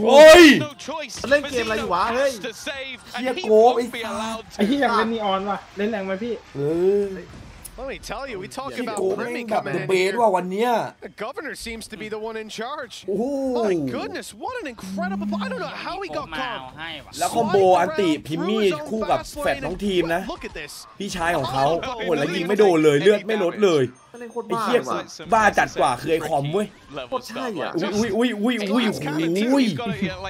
โอ้ยเล่นเกมอะไรอยู่วะเฮ้ยเฮียโก้ไไอ้ที่อยากเล่นนีออนว่ะเล่นแรงไหมพี่Let me tell you, we talk about Primi กับ coming เด in อะเบส here. ว่าวันเนี้ย The governor seems to be the one in charge. โอ้โห My goodness, what an incredible! I don't know how he got caught. แล้วคอมโบอันติพิมมี่คู่กับแฟดน้องทีมนะพี่ชายของเขาโอ้โหแล้วยิงไม่โดนเลยเลือดไม่ลดเลยไอ้เหี้ยบ้าจัดกว่าคือไอ้คอมเว้ยโคตรใช่อ่ะอุ้ย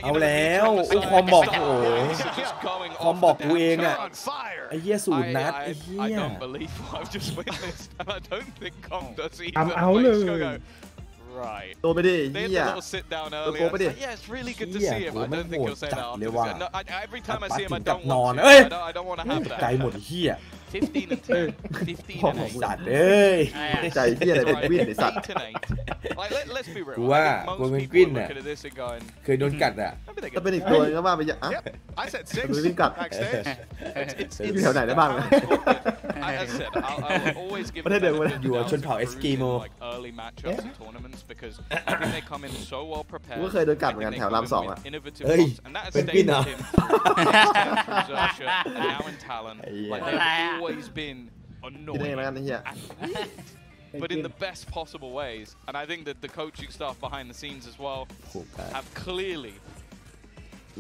เอาแล้วคอมบอกโอ้คอมบอกกูเองอ่ะไอ้เหี้ยสูตรนัดไอ้เหี้ยเอาเลย โดนไปดิเหี้ยโดนไปดิ Yeah, it's really good to see him. I don't think he'll say that after. No, every time I see him, I don't want to. I don't want to have that. ใจหมดเหี้ย 15 and 10, 15 and 8. สัตว์เอ้ย ใจเหี้ยอะไรเป็นวินไอ้สัตว์ 8 and 8. Like, let's be real. กูว่ากูเป็นกวินน่ะเคยโดนกัดอ่ะ ถ้าเป็นอีกตัวนึงก็ว่าไปอย่างอ่ะ I said 6 ดูวิ่งกัด backstage. อยู่แถวไหนได้บ้าง As I said, I'll always give ประเทศเดียวกัน อยู่ชนเผ่าเอสกิโม early matchups and tournaments because I think they come in so well prepared. กูเคยโดนกัดเหมือนกันแถวราม2อ่ะ Innovative เฮ้ย and that has เป็นกวิน stayed เหรอ with him. And now in Talon, like they've always been คิดได้ไงแล้วกัน annoying, ไอ้เหี้ย but in the best possible ways. And I think that the coaching staff behind the scenes as well have clearly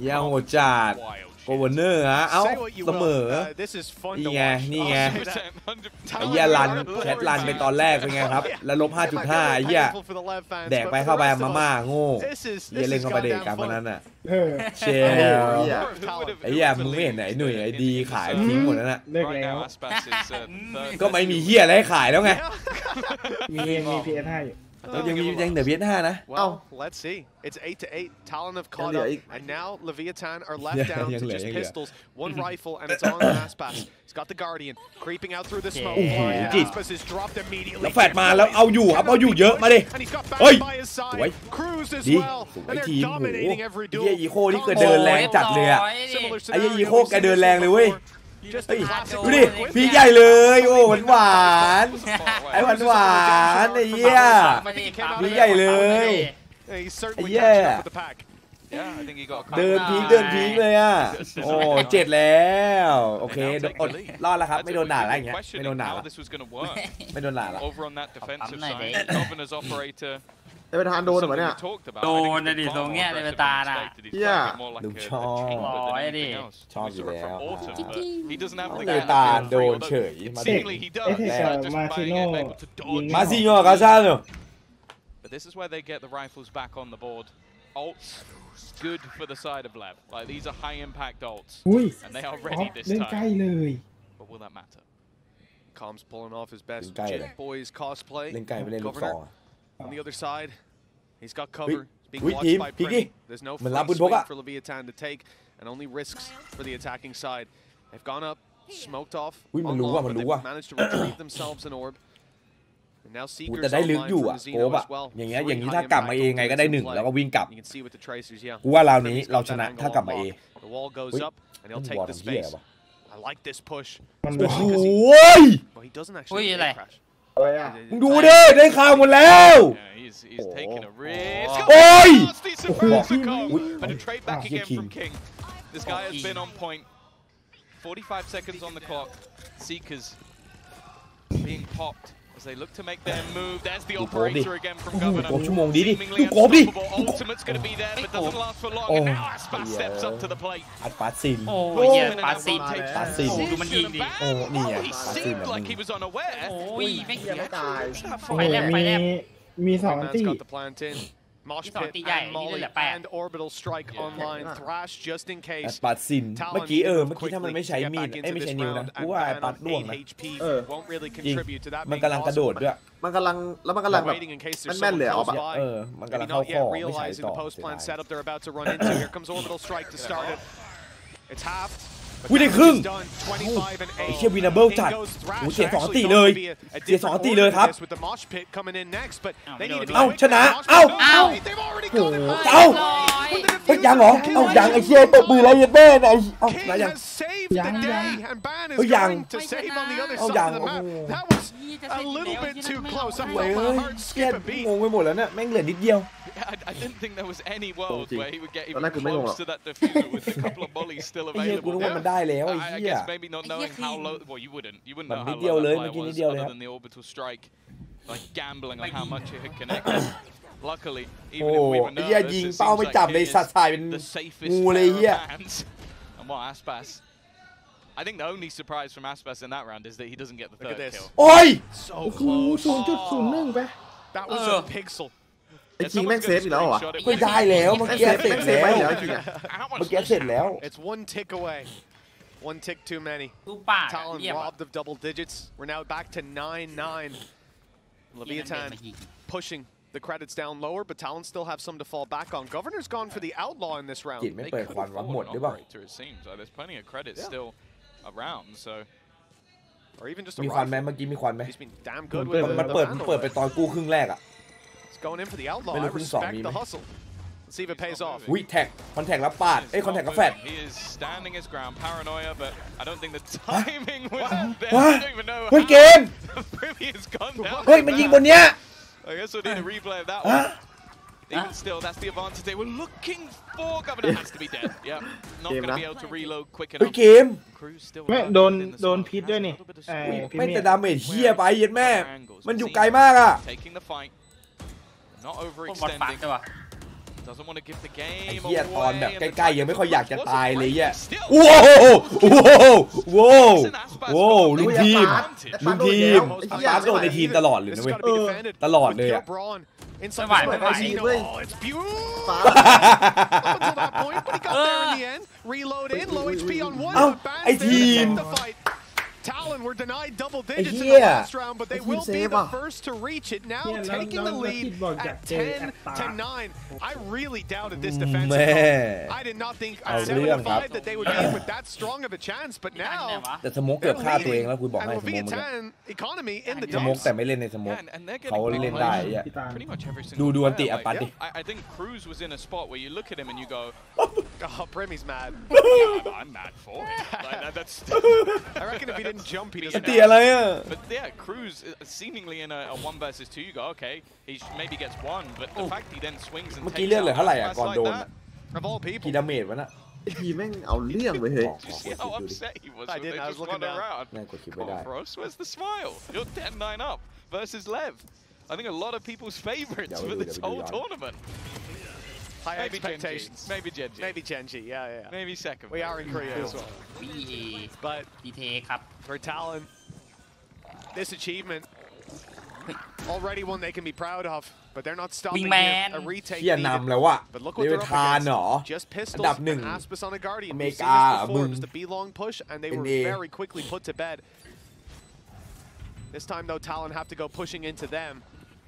ยังโหดจัด wild โกเวอร์เนอร์ฮะเอ้า Say what you เสม will. อ This is fun นี่ to ไง watch. นี่ไง 100%. ไอ้เหี้ยรันแชทรันไปตอนแรกเป็นไงครับแล้วลบ 5.5 ไอ้เหี้ย For the LEV fans, แดก but ไป for เข้าไป the rest มา of ม่า us, โง่ this เหี้ย is เล่นเข้าไปเด็ก goddamn กันวัน fun. นั้นอ่ะ เออ เชลไอ้เหี้ยมึงไม่เห็นไหนหนุ่ยไอ้ดีขายทิ้งหมดแล้วน่ะ เลิก Right แล้ว now, Aspas is third. ก็ไม่มีเหี้ยอะไรให้ขายแล้วไง มี PS5 อยู่ ยังมียังเดี๋ยวเวียดห้านะ Well, let's see. It's 8 to 8. Talon have caught up, and now Leviathan are left down to just pistols, one rifle, and it's on Aspas. He's got the Guardian creeping out through the smoke. Aspas is dropped immediately. แล้วแฟดมาแล้วเอาอยู่ครับเอาอยู่เยอะมาดิ And he's got เฮ้ย back by his สวย side. Cruz as ดี well. สวย And ที they're มโอ้โห dominating every เฮีย duel. อีโคนี่ก็เดินแรงจัดเลยอ่ะ Similar ไอ้เหี้ย scenario อีโค we've แก seen เดินแรงเลยเว้ย before. Just เฮ้ย a classic ดูดิพีใหญ่เลยโอ้หวานไอ้หวานไอ้เหี้ยพีใหญ่เลย He's certainly Yeah. catching up with the pack. Yeah, I think he got a เดินพีคเลยอ่ะโอ้7แล้วโอเคอดรอดแล้วครับไม่โดนด่าอะไรอย่างเงี้ยไม่โดนด่าละ this was going to work. ไม่โดนด่าละ Over on that defensive side, Governor's operator. จะไปทานโดนเหรอเนี่ย โดนนะดิตรงเนี้ยในเวตาน่ะ ดูชอบชอบอยู่แล้ว He doesn't have เลยตาโดนเฉยมาเด็ก Seemingly he does. Just by being able to dodge. มาซิโน่กาซาโน But this is where they get the rifles back on the board. Ults, good for the side of LEV. Like these are high impact ults, อุ้ย and they are ready this เล่นใกล้ time. เลย But will that matter? Com's pulling off his best Guy Jet there. Boys cosplay. เล่นไกลไปเล่นลูก Governor 2 on the other side. He's got cover. He's being อุ้ย watched ทีม by พีกี้ Prim. There's no เหมือน free รับปืนพก swing อะ for Leviathan to take, and only risks for the attacking side. They've gone up, smoked off อุ้ยมัน on รู้ long, ว่า but มันรู้ they've ว่า managed to retrieve themselves an orb. And now อู้ Seekers แต่ได้ลึก online อยู่ from อะ the โก Xeno บอะ as well. อย่างเงี้ย Three อย่างนี้ high ถ้ากลับมา impact เองไงก็ได้ ultimates 1 in แล้วก็ play. วิ่งกลับ You can see with the tracers, yeah. กูว่าราวนี้ Prim's เรา got ช that นะ angle ถ้ากลับมา on เอ lock. The wall goes อุ้ย up, and มัน he'll วอ take ร์ the ทำเหี้ย space. วะ I like this push. มัน โอ้โห Well, he doesn't อุ้ย actually อะไร crash. อะไรอ่ะ มึงดูดิได้ข่าวหมดแล้ว Yeah, he's taking a risk. Oi! Nasty surprise to come. Ui. But a trade back Ah, again King. from King. This guy has been on point. 45 seconds on the clock. Seekers being popped as they look to make their move. There's the operator again from Governor. โกบชั่วโมงดีดิ Seemingly ดูโกบดิ unstoppable. Ultimate's going to be there, but doesn't last for long. And now Aspas steps up to the plate. อัดปาซิน โอ้ยเหี้ย An ปาซิน advantage ปาซิน โอ้ดูมันยิงดิ โอ้นี่ไง He ปาซิน seemed แบบ like มึ he ง was unaware. โอ้ยไม่ เหี้ยไม่ตาย โอ้ ไป โห แลบไปแลบ มี2 อัน Man's ตี้ got the plant in. Mosh He's on pit TI, and he's Molly in the back. and orbital strike online. Thrash just in แอด case. ปาซิน เมื่อกี้ Talon เมื่อกี้ถ้ามัน quickly ไม่ใช้ get มีด back ไม่ into ใช้ this นิ้วนะ round, กู and ว่าไอ้ ban ปัด of ล่วง 8 นะ HP เออ won't really จริง contribute to that มัน being กำลังกระโดด possible. ด้วย มันกำลังแล้วมันกำลังแบบ Waiting in case there's แม่นๆ someone เลยอะ close เอาแบบ by. มันกำลั Maybe งเข้า not ข้อ yet ไม่ใช่ realizing ต่อ the post เสีย plant ดาย setup they're about to run into. Here comes orbital strike to start it. It's half. อุ้ยได้ครึ่ง Done 25 and ไอ้ 8. เชี่ยวินาเบิลจัด In goes Thrash. โอ้เสีย They're 2 อัน actually ติ going เลย to be a เสีย 2 อันติเลยครับ with the mosh pit coming in next, but they need to be เอ้า quick. ชนะ The mosh pit เอ้า goes เอ้า right. They've already got it. เอ้า เฮ้ยยังเหรอ เอ้ายังไอ้เชี่ยตบมือแล้วยัดแม่นะไอ้เอ้า King แล้วยัง has saved the day, and Ban is Oh, yang. going to save on the other Oh, side yang. of the map. Oh. That was a little bit too close. I เว้ย felt my heart เครียด skip a beat. งงไปหมดแล้วเนี่ยแม่งเหลือนิดเดียว I didn't think there was any world where he would get even Tao nói close to that diffuser with a couple of volleys still ไอ้เหี้ยกูนึก available. ว่ามันได้แล้วไอ้ I เหี้ย guess maybe not knowing how low. Well, you wouldn't know Mà how biết low điều that lên, player mà kia was biết điều other lên. than the orbital strike, like gambling on how much it had connected. Luckily, โอ้ even if we were ไอ้เหี้ย nervous, ยิง it เป้า seems ไม่ like จับ he เลย is สัตว์สายเป็น the safest งูเลย pair เหี้ย of hands. And what Aspas? I think the only surprise from Aspas in that round is that he doesn't get the Look at third this. kill. โอ้ย So โอ้โห close. 0.01 ไป That was a pixel. ไอ้คิงแม่งเซฟอีกแล้วเหรอวะ ไม่ได้แล้วเมื่อกี้เสร็จ เซฟ แล้ ไป ว แล้วจริงอะ เมื่อกี้เสร็จแล้ว It's one tick away. One tick too many. ดูปากอะ Talon เหี้ย robbed of double digits. We're now back to 9-9. Leviathan pushing the credits down lower, but Talon still have some to fall back on. Governor's gone for the outlaw in this กิน round. ไม่ They เปิด could ควันวะหมด afford หรือ an เปล่า operator, it seems. There's plenty of credits Yeah. still around, so Or even just a มีควันไหม rifle. เมื่อกี้มีควันไหม He's been damn good มัน with มัน the เปิด vandal. ไปตอนกู้ครึ่งแรกอ่ะ He's going in for the outlaw. ไม่ I รู้ครึ่งสอง respect มีไหม the hustle. Let's see if it pays off. วิแท็กคอนแทคแล้วปาดเอ้ยคอนแทคกับแฟด he is standing his ground, paranoia, but I don't think the timing was there. I What? don't even know เฮ้ย how เกม Privy has gone down. เฮ้ยมันยิงบนเนี้ย I guess we'll need a replay of that ฮะ one. Even still, that's the advantage they were looking for. Governor has to be dead. Yeah, not going to be able to reload quick เฮ้ย enough. เกม Cruz still ไม่ alive โดน within the โดน smoke. พิษด้วยนี่ A little bit of พิ ไม่ เมี แต่ ย ดาเมจเฮียไปเย็ดแม่ มันอยู่ไกลมากอ่ะ Taking the fight, not พวกบอลปัก overextending. ใช่ปะ Doesn't want to give the ไอ้ game เฮียตอนแบบ away. ใกล้ๆยังไม่ค่อยอยากจะตายเลยเฮีย Still, โอ้โหโอ้โหโว้วโว้วลูกทีม ลูกทีม ไอ้ ปา เหี้ย ร์ตโดนในทีมตลอดเลย This นะ has เว้ย got to be defended. ตลอดเลย With อะ pure brawn. Inside Bye-bye, the bye-bye. Casino. Wait. Oh, it's beautiful. ฟ้า Up until that point, but he got there in the end. Reload in, low HP on one. Âu, but Ban's ai there to take team. the fight. Talon were denied double digits in the ghê à. last round, but they Ai will team be save the à. first to reach it. Now Yeah, taking the nó lead thịt bò at gạch chơi 10 ạt to tà. 9. I really doubted this defensive Mẹ. call. I did not think Ảo at lương lắm. 7-5 that they would be in with that strong of a chance, but อันไหน now วะ แต่สโมกเกือบ they're ฆ่าตัวเอง leading. แล้วกูบอก And ให้สโมกเมื่อกี้ Leviathan economy in the สโมก dumps. แต่ไม่เล่นในสโมก Yeah, and they're เขา getting เล่น beat ได้ by อ่ะ pretty much every ดู single ดูอันติ player. อัปปัด Like, ดิ I think Cruz was in a spot where you look at him and you go, Oh, Primmy's mad. yeah, I'm mad for it. Like, that's I reckon if he didn't jump, he อัน doesn't ติ have อะไรอ่ะ But yeah, Cruz seemingly in a 1 versus 2, you go, okay, he maybe gets one, but the fact he then swings and เมื่อกี้ takes เลือดเหลือ out เท่าไหร่อ่ะ Aspas ก่อน like โดน that. อ่ะ Of all people. กี่ดาเมจวะน่ะ ไอ้ทีแม่งเอาเรื่องไปเฮ้ย See how upset he was I when did, they I was just looking won a down. round. แม่งกดคลิป Come ไม่ได้ on, Bros, where's the smile? You're 10-9 up versus LEV. I think a lot of people's favorites Yeah, for we do, this yeah, we do, whole yeah. tournament. High Maybe expectations. Genji. Maybe Genji. Maybe Genji, yeah. Maybe second. We are in Korea as well. VA But ดีเทครับ for Talon, this achievement, already one they can be proud of, but they're not stopping Wingman. here. A retake เฮีย needed. นำแล้วอ่ะ But look เล what เว they're ทาน up เหรอ against. Just อัน pistols ดับหนึ่ง and Aspas on a Guardian. อเม We've ริ seen กา this มึ before. ง Just a B-long push, and they เป็น were เอ very quickly put to bed. This time, though, Talon have to go pushing into them.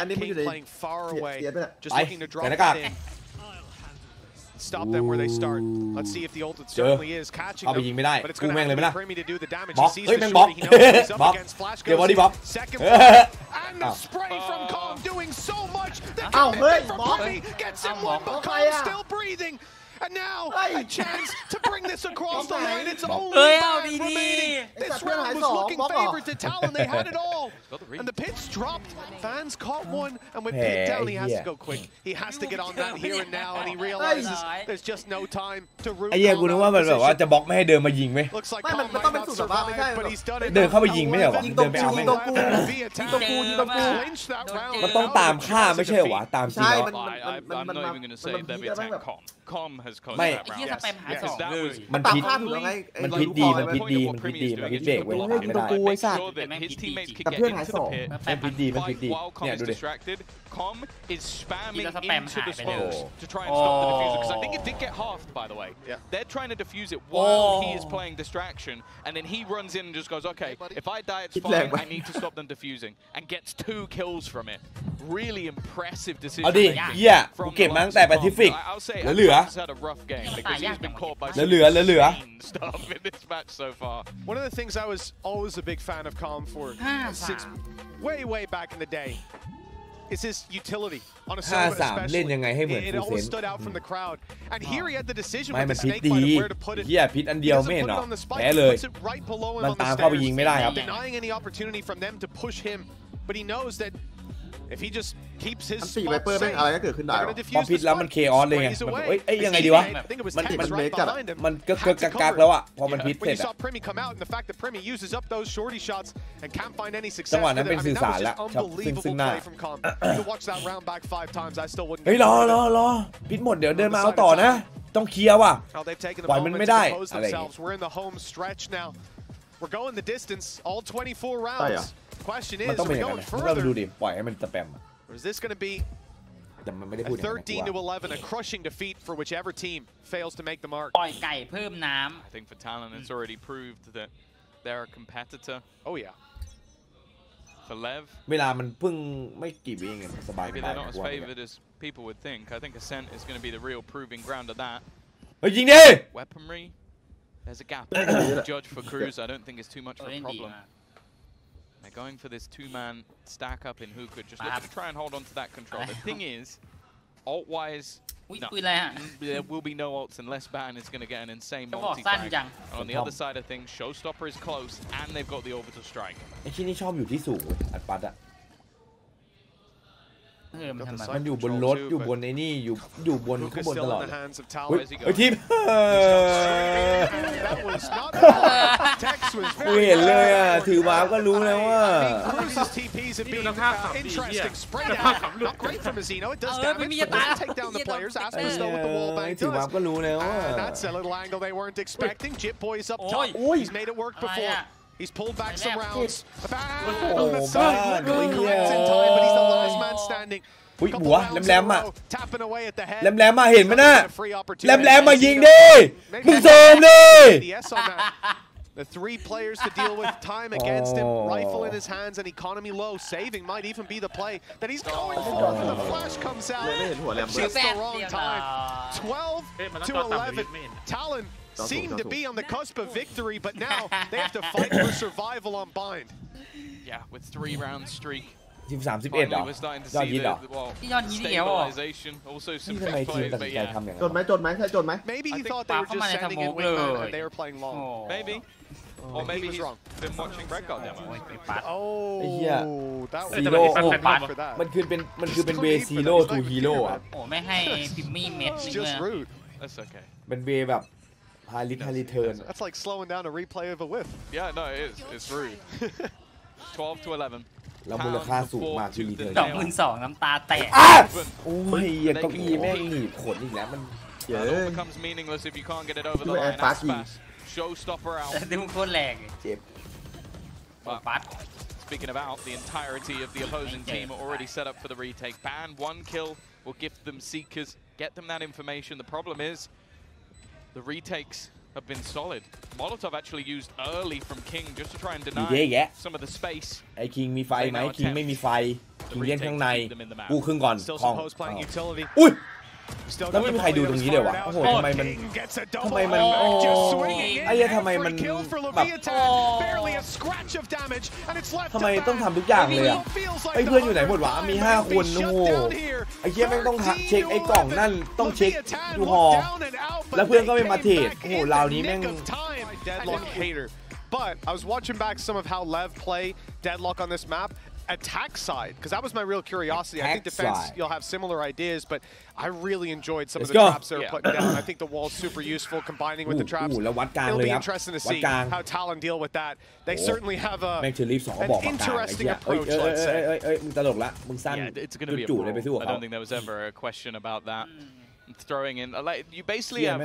อันนี้มันอยู่ใน playing far away, เสียไปละ just ไป looking to ใส่ drop หน้ากาก that in. stop them where they start. Let's see if the ult certainly is catching them. But it's going to have to be Primi to do the damage. He sees the shorty. He knows he's up against Flash. Second one. And the spray from Calm doing so much. The commitment from Primi gets him one, but Calm still breathing. And now, a chance to bring this across the line. It's only remaining. This round was looking favored to TLN. They had it all. And the pits dropped. Fans caught one. And with pit down, he has to go quick. He has to get on that here and now. And he realizes there's just no time to root. ไอ้เหี้ยกูนึกว่ามันแบบว่าจะบล็อกไม่ให้เดินมายิงไหม Looks like Calm might not survive, but he's done it. เดินเข้าไปยิงไม่เหรอวะ ยิงต เดิ รง นไป กู เอา ยิ ไม่ ง เห ต ร ร อง กูยิงตรงกูยิงตรงกู Clinch that round. มันต้องตามฆ่าไม่ใช่เหรอวะตามจริง ใช่ แล้ว I'm not even going to say that it's at Calm has caused ไม่ that ไอ้เหี้ย round. สแปมหายสองเลย มัน ตาม พิษ ฆ่าถูกแล้วไง มันพิษดีมันพิษดีมันพิษดีมันพิษเบรกเว้ย ให้ยิงตรงกูไอ้สัตว์ His teammates could แต่ get เพื่อนหาย into ส the อง pit. มันพิษดีมันพิษ Fight ดี while เนี่ย Com ดู is ดิ distracted. Com is spamming Either into spam the หายไปเลย smokes to try and stop the diffuser. Because I think it did get halved, by the way. They're trying to defuse it while he is playing distraction. And then he runs in and just goes, okay, if I die, it's fine. I need to stop them defusing. And gets 2 kills from it. Really impressive decision เอาดิ making เหี้ยกู from เก็บ the มา likes ตั้งแต่ of แปซิฟิก Com. I'll say เหลือ Atlas has had a rough game because he's been caught by some เหลือ insane stuff in this match so far. One of the things I was always a big fan of Calm for since way back in the day is his utility on a solo 5-3 เล่นยังไงให้เหมือน it ฟูเซ always น stood out from the crowd and here he had the decision ไม่ with มั the นพิษ snake ดี bite of where to put it เหี้ยพิษอันเดียว He ไม่ doesn't เห็น put หรอ it on the spike, แพ้ he เลย puts it right below him มัน on the ตามเข้าไปยิง stairs, ไม่ได้ครับ denying any opportunity from them to push him but he knows that if he just keeps his อันสี่ spot ไวเปอร์แม่ง safe, อะไรก็เกิดขึ้นได้ they're หรอ gonna defuse พอพิษ the แล้วมัน spike. เคออสเลยไง Sprays มัน away. เอ้ยยังไงดีวะ I think it was มัน Tex มัน right behind him. มันก็ Had to กัก cover แล้วอ่ะพอมันพิษ When เสร็ you จ saw อ่ะ Primi come out and the fact that Primi uses up those shorty shots and can't find any จั success งหวะนั้น with เป็น it, I สื่ mean, อสาร that แล้ว was ครับ just ซึ่ง unbelievable หน้า play from Calm. You could watch that round back 5 times. I still wouldn't เฮ้ย get ร rid of it. อพิษหมดเดี๋ยวเดินมาเอาต่อนะต้องเคลียร์ว่ะ How they've taken a ปล่อยมัน moment ไม่ to ได้ compose อะไรอย่างงี้ themselves. We're in the home stretch now. We're going the distance, all 24 ใช่ rounds. อ่ะ Question มัน is, ต้อง are เป็น we อย่างนั้น going นะเราไปดู further? ดิปล่อยให้มันสแปม Or is this going to be แต่มันไม่ได้ a พูดอย่างนั้น 13 to นะ 11, a crushing defeat for whichever team fails to make the mark? ปล่อยไก่เพิ่มน้ I think for TLN, it's already proved that they're a competitor. Oh yeah. For LEV, เวลามันเพิ่งไม่กี่วิเองสบาย maybe ได้ they're not as favored as people would think. I think Ascent is going to be the real proving ground of that. เฮ้ยยิงดิ Weaponry, there's a gap. Judge for Cruz, I don't think it's too ำ much ตัว of a เล่นดี problem. มาก They're going for this 2-man stack up in hookah, just looking to try and hold on to that control. The thing is, ult-wise, อุ้ย no. คุยอะไรฮะ There will be no ults unless Ban is going to get an insane จะบอกสั้น multi-frag. จัง On the other side of things, Showstopper is close, and they've got the orbital strike. ไอ้ที่นี่ชอบอยู่ที่สูงเว้ยอัดปัดอ่ะ มันทำไม มันอยู่บนรถอยู่บนไอ้นี่อยู่บนข้าง Hookah's บนต still ลอ in ด the hands of เฮ้ย Talon. เฮ้ยทีม That was not bad. Tex was กู very เห็นเลยอ่ะ bad. ถือวาร์ปก็รู้แล้วว่า I mean, Cruz's TPs have been interesting. Spray down, not great from Azino. It does damage, but doesn't take down the players. Aspas though with the wall bang ถือวาร์ป does. ก็รู้แล้วว่า And that's a little angle they weren't expecting. Jip Boy's up top. He's made it work before. He's pulled back some rounds. Bang! On the side. Really corrects in time, but he's the last man standing. อุ้ยหัวแหลมๆอ่ะ Tapping away at the head. แหลมๆมาเห็นไหมน่ะ Free แ opportunity. หลมๆมายิงดิมึงโซมดิ Yes on that. The 3 players to deal with, time against him, rifle in his hands, and economy low. Saving might even be the play that he's going for, and the flash comes out. ไม่เห็นหัวแหลม Just the wrong time. 12 to 11. Talon seemed to be on the cusp of victory, but now they have to fight for survival on Bind. Yeah, with 3-round streak. 13-11 เหร Finally, อ we're starting to ยอด see ยิงเหรอ the well, ที่ยอดนี้เดียวอ่ะ stabilization. Also นี่ some ทำไม big ทีม plays, ตัดสิ but นใจ yeah, ทำอย่าง จ นั้น นไหมจนไหมใช่จนไหม Maybe he think thought they were just Back sending in on my wingman smoke. and they were playing long. maybe. Or maybe was he's wrong. been watching Red Guard demos. Oh, Yeah. that was Zero. for that. มันคือเป็นเวซีโร่ทูฮีโร่อะ โอ้ไม่ให้พิมมี่เม็ด It's นึง just เลย rude. That's okay. เป็นเวแบบฮาริเทิร์น That's like slowing down a replay of a whiff. Yeah, no, it is. It's rude. 12 to 11. แล้วมูลค่าสูงมากที่รีเทิร์น 22,000น้ำตาแตก โอ้ยอย่างเก้าอี้แม่งหนีบขนอีกแล้วมัน เยอะ It all becomes meaningless if you can't get it over the Look at line. Fatty. Aspas, Showstopper out. แต่ดูโคตรแรง เจ็บ ปัด Speaking about the entirety of the opposing team are already set up for the retake. Ban 1 kill will gift them Seekers, get them that information. The problem is the retakes have been solid. Molotov actually used early from King just to try and deny some of the space. ไอ้คิงมีไฟไหมคิงไม่มีไฟคิงเล่นข้างในกูครึ่งก่อน Still ของ supposed playing utility. อุ้ย แล้วไม่มีใครดูตรงนี้เลยวะโอ้โหทำไมมันโอ้ไอ้เหี้ยทำไมมันแบบทำไมต้องทำทุกอย่างเลยอะไอ้เพื่อนอยู่ไหนหมดวะมี5 คนโอ้โหไอ้เหี้ยแม่งต้องเช็คไอ้กล่องนั่นต้องเช็คดูฮอแล้วเพื่อนก็ไม่มาเทรดโอ้โหราวนี้แม่ง Deadlock hater. But I was watching back some of how LEV play Deadlock on this map. Attack side, because that was my real curiosity. I think defense, you'll have similar ideas, but I really enjoyed some of the traps they were putting down. I think the wall's super useful, combining with the traps. It'll be interesting to see how Talon deal with that. They certainly have an interesting approach, let's say. Yeah, it's going to be a brawl. I don't think there was ever a question about that. Throwing in, like, you basically have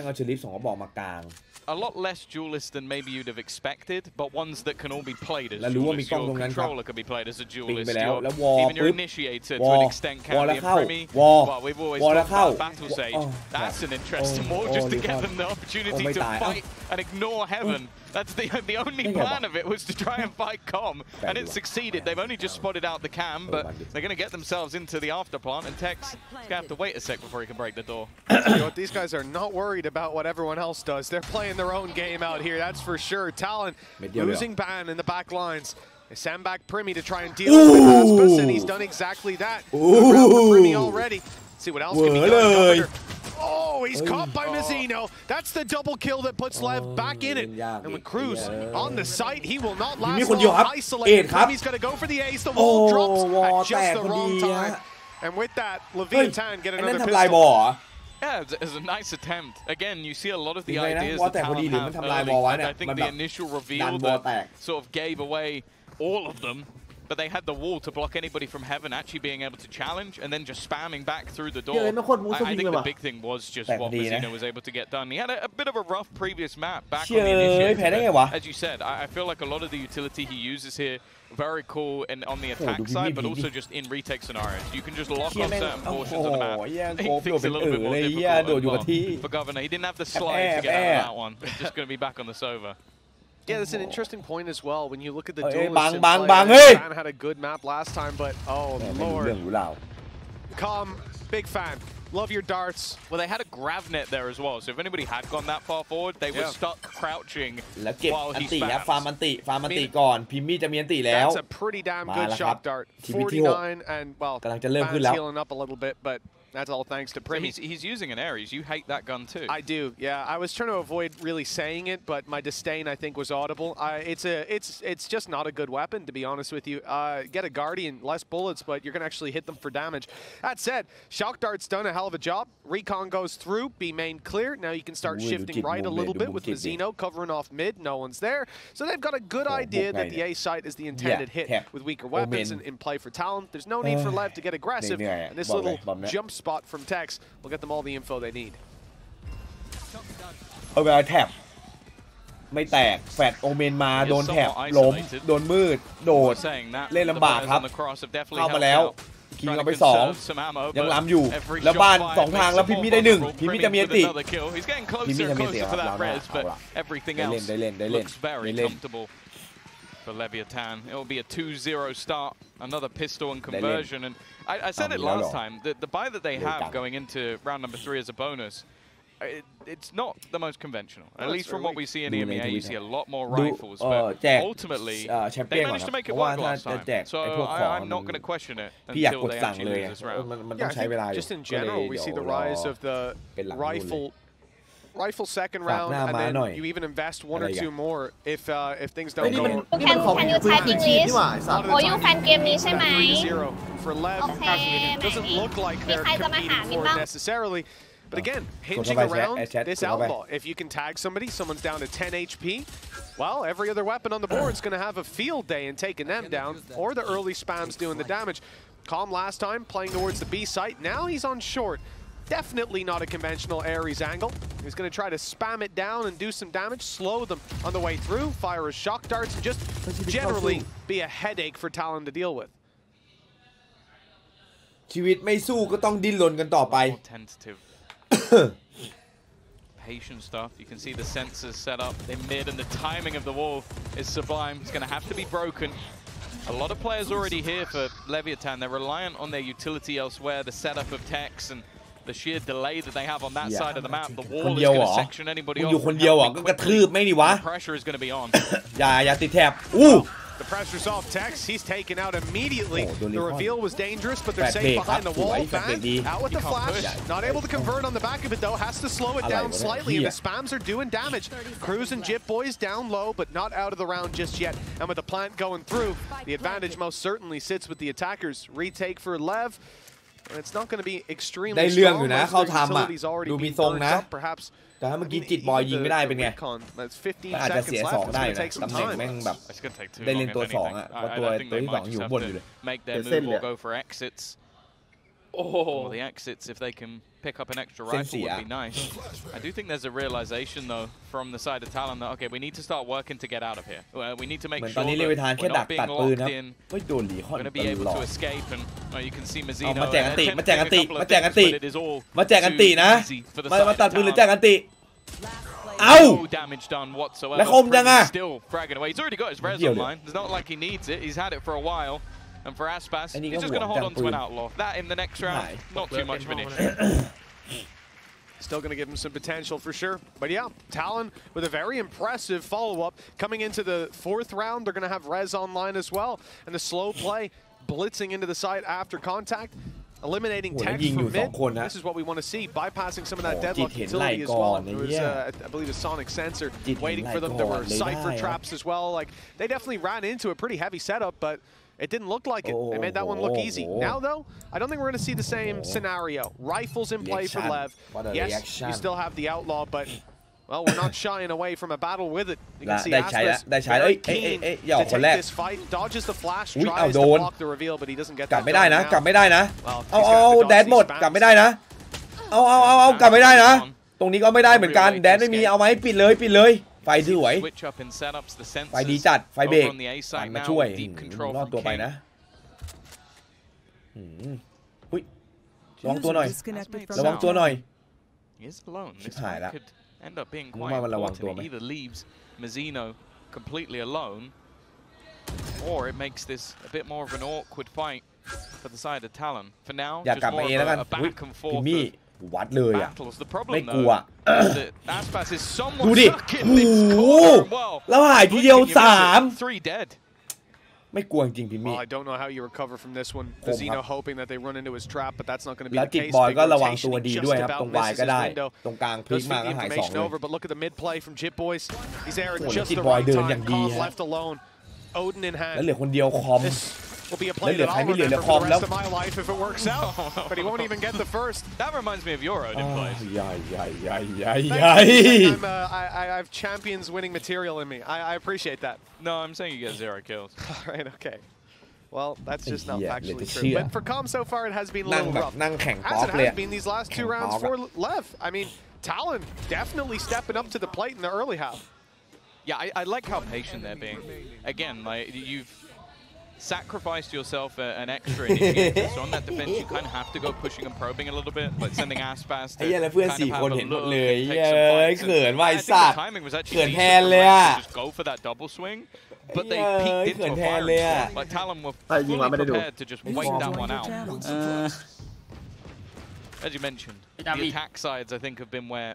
a lot less duelists than maybe you'd have expected, but ones that can all be played as duelists. Your controller can be played as a duelist. Even your initiator to an extent can be a premi. Well, we've always talked about Battle Sage. That's an interesting wall just to get them the opportunity to fight and ignore Heaven. That's the only plan of it was to try and fight Com, and it succeeded. They've only just spotted out the cam, but they're going to get themselves into the after plant, and Tex is going to have to wait a sec before he can break the door. You know what, these guys are not worried about what everyone else does. They're playing their own game out here, that's for sure. Talon losing ban in the back lines. They send back Primi to try and deal with Aspus, and he's done exactly that. Primi already. See what else can be done. Oh, he's caught by Mazzino. That's the double kill that puts LEV back in it. And with Cruz on the site, he will not last long. Isolated. He's going to go for the ace. The wall drops at just the wrong time. And with that, Leviathan get another pistol. Yeah, it's a nice attempt. Again, you see a lot of the ideas that Talon have early. I think the initial reveal that sort of gave away all of them. But they had the wall to block anybody from Heaven actually being able to challenge, and then just spamming back through the door. I think the big thing was just what Mazzino was able to get done. He had a bit of a rough previous map back on the initiative. As you said, I feel like a lot of the utility he uses here, very cool and on the attack side, but also just in retake scenarios. You can just lock on certain portions of the map. Make things a little bit more difficult. For Governor, he didn't have the slide to get out of that one. He's just going to be back on the Sova. Yeah, that's an interesting point as well. When you look at the duelists, Fan had a good map last time, but oh lord. Com, big fan. Love your darts. Well, they had a grav net there as well, so if anybody had gone that far forward, they were stuck crouching while he spams. That's a pretty damn good shock dart. 49 and, well, Fan's healing up a little bit, but that's all thanks to Primi. So he's using an Ares. You hate that gun too. I do, yeah. I was trying to avoid really saying it, but my disdain, I think, was audible. It's just not a good weapon, to be honest with you. Get a Guardian, less bullets, but you're going to actually hit them for damage. That said, Shock Dart's done a hell of a job. Recon goes through, B main clear. Now you can start shifting right a little bit with Mazzino covering off mid. No one's there. So they've got a good idea that the A site is the intended hit with weaker weapons in play for Talon. There's no need for LEV to get aggressive. And this little jump spot from Tex will get them all the info they need. เอาไปแท็บไม่แตกแฟดโอเมนมาโดนแท็บล้มโดนมืดโดดเล่นลำบากครับเข้ามาแล้วคิงเอาไป2ยังล้ำอยู่แล้วบ้าน2ทางแล้วพิมมี่ได้1พิมมี่จะมีอันติพิมมี่จะมีอันติครับเราได้เล่น For Leviathan, it will be a 2-0 start, another pistol and conversion. And I said it last time, the buy that they have going into round number 3 as a bonus, it's not the most conventional. At least from what we see in EMEA, you see a lot more rifles, but ultimately, they managed to make it work last time. So I'm not going to question it until they actually lose this round. Yeah, just in general, we see the rise of the rifle second round, and then you even invest 1 or 2 more if things don't go. Can you type English? Oh, you fan game นี้ใช่ไหม For LEV, doesn't look like they're competing for it necessarily. But again, hinging around this outlaw. If you can tag somebody, someone's down to 10 HP, well, every other weapon on the board is going to have a field day in taking them down, or the early spams doing the damage. Com last time playing towards the B site. Now he's on short. Definitely not a conventional Ares angle. He's going to try to spam it down and do some damage, slow them on the way through, fire his shock darts, and just generally be a headache for Talon to deal with. ชีวิตไม่สู้ก็ต้องดิ้นรนกันต่อไป Patient stuff. You can see the sensors set up in mid, and the timing of the wall is sublime. It's going to have to be broken. A lot of players already here for Leviathan. They're reliant on their utility elsewhere, the setup of Tex, and the sheer delay that they have on that side of the map. The wall is คนเดียว going เหร to อ section anybody มึง off. อยู่คนเดียวเหรอก็กระทืบไม่ดิวะ The pressure is going to be on. อย่าติดแถบอู้ The pressure's off Tex. He's taken out immediately. Oh, The reveal was dangerous, but they're safe behind the wall. Van out with the flash. Not able to convert on the back of it though. Has to slow it down slightly, and the spams are doing damage. Cruz and Jip boys down low, but not out of the round just yet. And with the plant going through, the advantage most certainly sits with the attackers. Retake for Lev. It's not going to be extremely ได้เรื่องอ strong. ยู่นะ Most เขา of their ทำอ่ะ facilities already ดูมี being ทรง burned นะ up, perhaps. แต่ถ้าเมื่อกี้จิตบอยยิงไม่ได้เป็นไง That's 15 อาจจะเสีย seconds สอง left. ได้ It's นะ going to take some ตำแหน่ง time. แม่งแบบ It's going to take too ได้ long เล่น if ตัวสอง anything. อ่ะเพราะ I ตัว think ที่ they สอง might อยู่ just บ have นอยู่ to เลย make their They're move or sending go for exits. โอ้โห Or the exits, if they can pick up an extra rifle, would be nice. I do think there's a realization though from the side of Talon that okay, we need to start working to get out of here. We need to make เหมือน sure ตอนนี้เล that วิธานแค่ we're ดัก not being ตัดปืน locked ครับ in. ไม่โดนหลีคอน Going to ต be able ลอ to ด escape, and you can see เอา Mazino มาแจกอันติ attempting มาแจกอัน a ติ couple มา of แจกอัน things, ติ but it is all มาแจกอันติ too นะ easy for the มา side ตัด of ปืนหรือ Talon. แจกอันติ เอ้า No damage done whatsoever. แล้วคมยังอะ Still fragging away. He's already got his res เกี่ยวเลย online. It's not like he needs it. He's had it for a while. And for Aspas, อันนี้ก็ he's just ห่ว going ง to hold จั on งปื to น an outlaw. That in the next round, หาย not too much of an issue. Still going to give him some potential for sure. But yeah, Talon with a very impressive follow-up. Coming into the 4th round, they're going to have Rez online as well. And the slow play, blitzing into the side after contact, eliminating Tex from mid. This is what we want to see, bypassing some of that deadlock utility as well. There was, I believe, a sonic sensor waiting for them. There were Cypher traps as well. Like, they definitely ran into a pretty heavy setup, but it didn't look like it. They made that one look easy. Now, though, I don't think we're going to see the same scenario. Rifles in play for Lev. Yes, you still have the outlaw, but well, we're not shying away from a battle with it. You can see Aspas very keen to take this fight. Dodges the flash, tries to block the reveal, but he doesn't get กลับ that ไม่ได้นะ done กลับ now. ไม่ได้นะ Well, เอา he's เอา got the แดน dodgy หมด spams. กลับไม่ได้นะเอากลับไม่ได้นะ ตรงนี้ก็ไม่ได้เหมือนกันแดนไม่มีเอาไหมปิดเลยปิดเลยไฟสวย Switch up in setups, the ไฟดี sensors จัดไฟเบรก over on the A ปั่น side มา now ช่วย with deep control รอด from ตัวไป King. นะอุ้ยระวังตัวหน่อยระวังตัวหน่อย He is alone. This หาย fight ละ could end up being ผม quite ว่ามันระวังตัว important. ไหม It either leaves Mazino completely alone, or it makes this a bit more of an awkward fight for the side of Talon. For now, อยาก just กลับมา more เองแล้วกัน of a อุ้ย back and พิ forth มมี่ วัดเลยอ่ะ battles. The ไม่ problem กลัว though is that Aspas is ดู somewhat ดิ stuck in โอ้ this โห corner. Well, แล้วหายทีเดียว can you miss it? 3 3 dead. ไม่กลัวจริงพิมมี่ Well, I don't know how you recover from this one. Vizino hoping that they run into his trap, but that's not going to be แล้ว the จิต case. บอย Big ก็ระวัง rotation, ตัวดี just ด้วยครับ about ตรงวาย misses ก็ his ได้ window. ตรงกลางพลิก Does มา feed ก็ the หาย 2 information เลย over, but look at the mid play from Jip Boys. He's there at โอ้โห just จิต the บอย right เดินอย่าง time. ดี Calm ฮะ left alone. Odin in แล้วเหลื hand. อคนเดียวคอม This will be a playแล้วเหลือ that ใคร I'll ไม่เหลือ remember คอ for ม the แล้ว rest of my life if it works out. But he won't even get the first. That reminds me of your Odin play. ใหญ่ใหญ่ใหญ่ใหญ่ Thank ใหญ่ you. I have champions winning material in me. I appreciate that. No, I'm saying you get 0 kills. All right, okay. Well, that's just not Yeah, factually let's true. see. But for Com so far, it has been a นั่ง little แบบ rough. นั่งแข่ง As ป๊อป it เลย has been these last 2 rounds for Lev. I mean, Talon definitely stepping up to the plate in the early half. Yeah, I like how patient they're being. Again, like you've sacrificed yourself an extra initiator, so on that defense you kind of have to go pushing and probing a little bit, like sending Aspas to ไอ้เหี้ยแล้วเพื่อน kind of 4 have คน a เห็นหมด look เลย and เย้ take some ย fights. เขิน And ไว้ I think สัต the ว์ timing was เขิ actually น decent แท for น the เลย Reds อ่ะ to just go for that double swing, but they เย้ย peeked เขิน into a แทน firing เลยอ่ะ spot. Like Talon were ยิงมาไม่ได้ fully ดู prepared to just wait that one out. As you mentioned, the attack sides I think have been where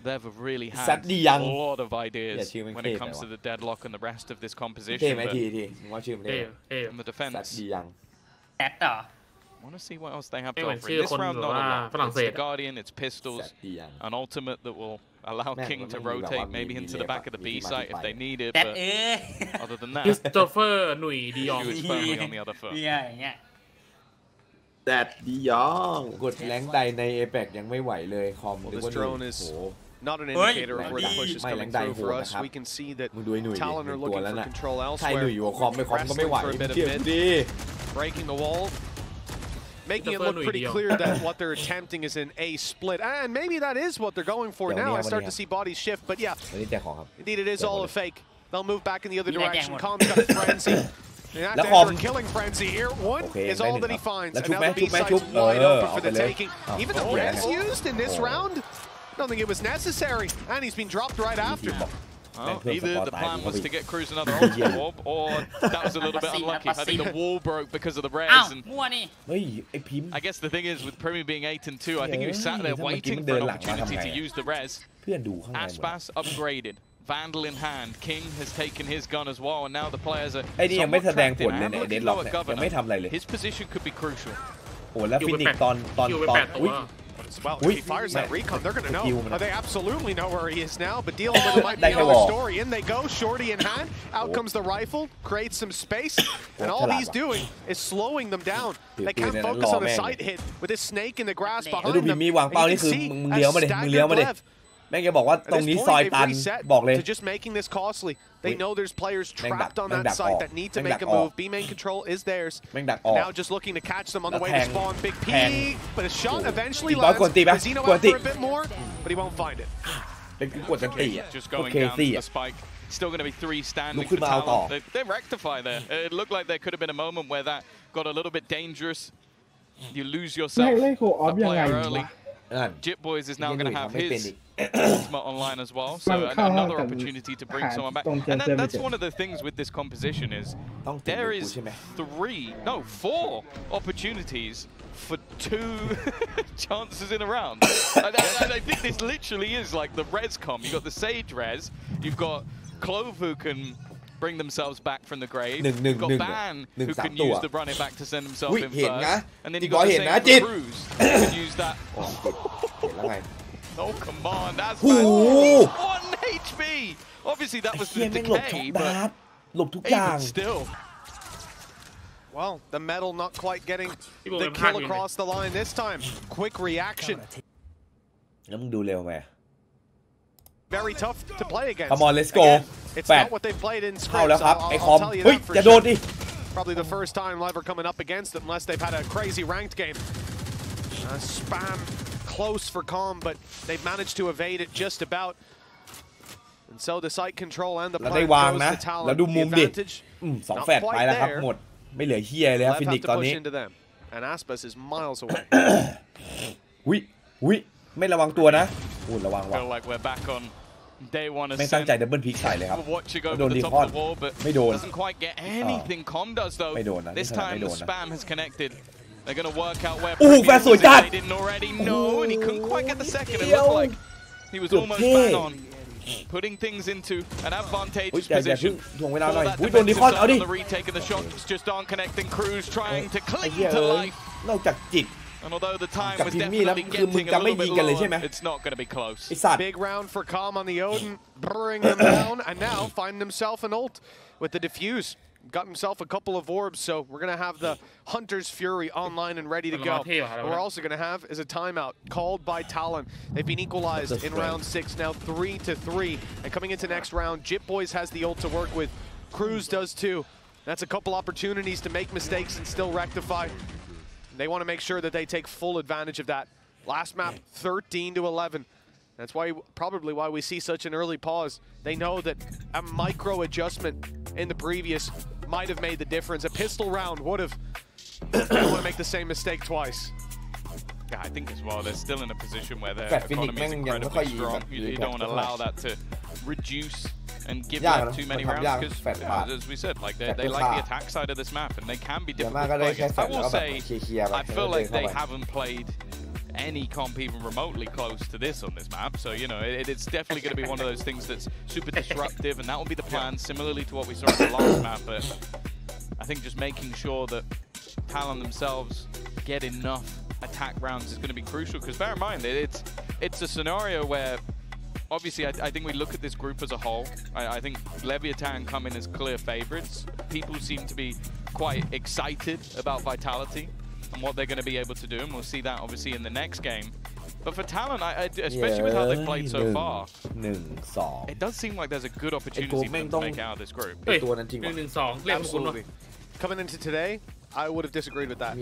they've really had a lot of ideas when it comes to the deadlock and the rest of this เท่ composition. ไหม But ทีมึงว่าชื่อมัน เท่ เท่ เท่ in the สัต defense, ว์ดียัง แอดเหรอ I want to see what else they have to ไม่เหมือน offer. ชื่ In อ this คน round, แบบ not ว่า a lot. ฝรั่ง It's เศ the ส Guardian, it's สั pistols, ตว์ดียัง an ultimate that will allow Man, King to man, rotate man, maybe man, into man, the back of the man, B man, site if man. they need it. แอด But เอ้ย other than คริส that, โตเฟอร์หนุ่ยดียอง she was firmly on the other foot. เนี่ยอย่างเงี้ย แต่ดียอง กดแรงใดในเอเปกยังไม่ไหวเลยคอม Well, หรือ this ว่า drone โอ้ is โห not an indicator of where the push is ไม่ coming แรงใด through โห for ด us. นะครับ We can see that มึงดูไอ้หนุ่ยดิ Talon หนึ่ are งตัว looking แล้ว for น่ะ control ใครหนุ่ย elsewhere. อยู่กับคอมไม่ก็ไม่ไหว Wrestling for a bit of เทียบ mid. ดิ Breaking the wall. Making it look pretty clear that what they're attempting is an A split. And maybe that is what they're going for now. I start to see bodies shift. But yeah, วันนี้แจกของครับ indeed it is all a fake. They'll move back in the other Yeah, direction. yeah. Calm's got a frenzy. And La after Com. a killing frenzy here, one Okay, is all Bennett that he up. finds. La And now the Chup, B Man, side's Chup, wide open for the okay. taking. Oh, Even the okay. res used in this round, I don't think it was necessary. And he's been dropped right after. Either the plan was to get Cruz another ultra orb, or that was a little bit unlucky. I think the wall broke because of the res. And I guess the thing is, with Primi being 8-2, I think he was sat there waiting for an opportunity to use the res. Aspas upgraded. Vandal in hand. King has taken his gun as well, and now the players are. ไอ้นี่ยังไม่แสดงผลเลยเนี่ยเดนล็อกเนี่ยยังไม่ทำอะไรเลย His position could be crucial. โอ้แล้วฟินิกตอนอุ้ย Well, if he fires that recon, they're going to know. They absolutely know where he is now, but dealing with it might be another story. In they go, shorty in hand. Out comes the rifle, creates some space, and all he's doing is slowing them down. They can't focus on the side hit with this snake in the grass behind them. มีวางเป้านี่คือมึงเลี้ยวมาดิมึงเลี้ยวมาดิแม่งแกบอกว่าตรงนี้ซอยตันบอกเลย just making this costly. They know there's players trapped on that site that need to make a move. B main control is theirs. Now just looking to catch them on the way to spawn. Big peek, but a shot eventually lands. Zeno out for a bit more, but he won't find it. Just going down to the spike. Still going to be 3 standing for Talon. They rectify there. It looked like there could have been a moment where that got a little bit dangerous. You lose yourself a player early. Jip Boys is now going to have his ultimate online as well, so another opportunity to bring someone back. And that's one of the things with this composition is there is 4 opportunities for 2 chances in a round. And I think this literally is like the res com. You've got the Sage res, you've got Clove who can bring themselves back from the grave. You've got Ban who can use the run it back to send himself in first. And then you've got the same Cruz who can use that. Oh, come on, that's 1 HP! Obviously that was the decay, but even still. Well, the metal not quite getting the kill across the line this time. Quick reaction. Very tough to play against. Come on, let's go. Again, it's not what they've played in scripts. I'll tell you that for sure. Probably the first time LEV are coming up against them, unless they've had a crazy ranked game. Spam close for Calm, but they've managed to evade it just about. And so the site control and the plan goes to Talon. The advantage, not quite there. LEV have to push into them, and Aspas is miles away. ไม่ระวังตัวนะระวังว่ะ Feel like we're back on day 1 ไม่ตั้งใจดับเบิลพลิกใส่เลยครับ โดนดีคอนไม่โดน Doesn't quite get anything. Com does though. ไม่โดนนะ This time the spam has connected. They're gonna work out where. โอ้โหแฟร์สวยจัด They didn't already know, and he couldn't quite get the second. It looked like he was almost bang on, putting things into an advantageous position. ถ่วงเวลาหน่อยโดนดีคอนเอาดิ The retake and the shots just aren't connecting. Cruz trying to cling to life. นอกจากจิต And although the time was definitely getting a little bit lower, it's not going to be close. Big round for Calm on the Odin, burrowing them down, and now finding himself an ult with the defuse. Got himself a couple of orbs, so we're going to have the Hunter's Fury online and ready to go. What we're also going to have is a timeout called by Talon. They've been equalized in round 6, now 3-3. And coming into next round, Jip Boys has the ult to work with. Cruz does too. That's a couple opportunities to make mistakes and still rectify. They want to make sure that they take full advantage of that. Last map, 13-11. That's probably why we see such an early pause. They know that a micro adjustment in the previous might have made the difference. A pistol round would have. They don't want to make the same mistake twice. Yeah, I think as well, they're still in a position where their economy is incredibly strong. You don't want to allow that to reduce and give them too many rounds, because as we said, like they like the attack side of this map, and they can be difficult to play against. I will say, I feel like they haven't played any comp even remotely close to this on this map, so you know it's definitely going to be one of those things that's super disruptive, and that will be the plan, similarly to what we saw in the last map. But I think just making sure that Talon themselves get enough attack rounds is going to be crucial, because bear in mind it's a scenario where obviously I think we look at this group as a whole. I think Leviathan come in as clear favorites. People seem to be quite excited about Vitality and what they're going to be able to do, and we'll see that obviously in the next game. But for Talon, especially with how they've played so far, it does seem like there's a good opportunity for them to make out of this group. Absolutely. Coming into today, I would have disagreed with that.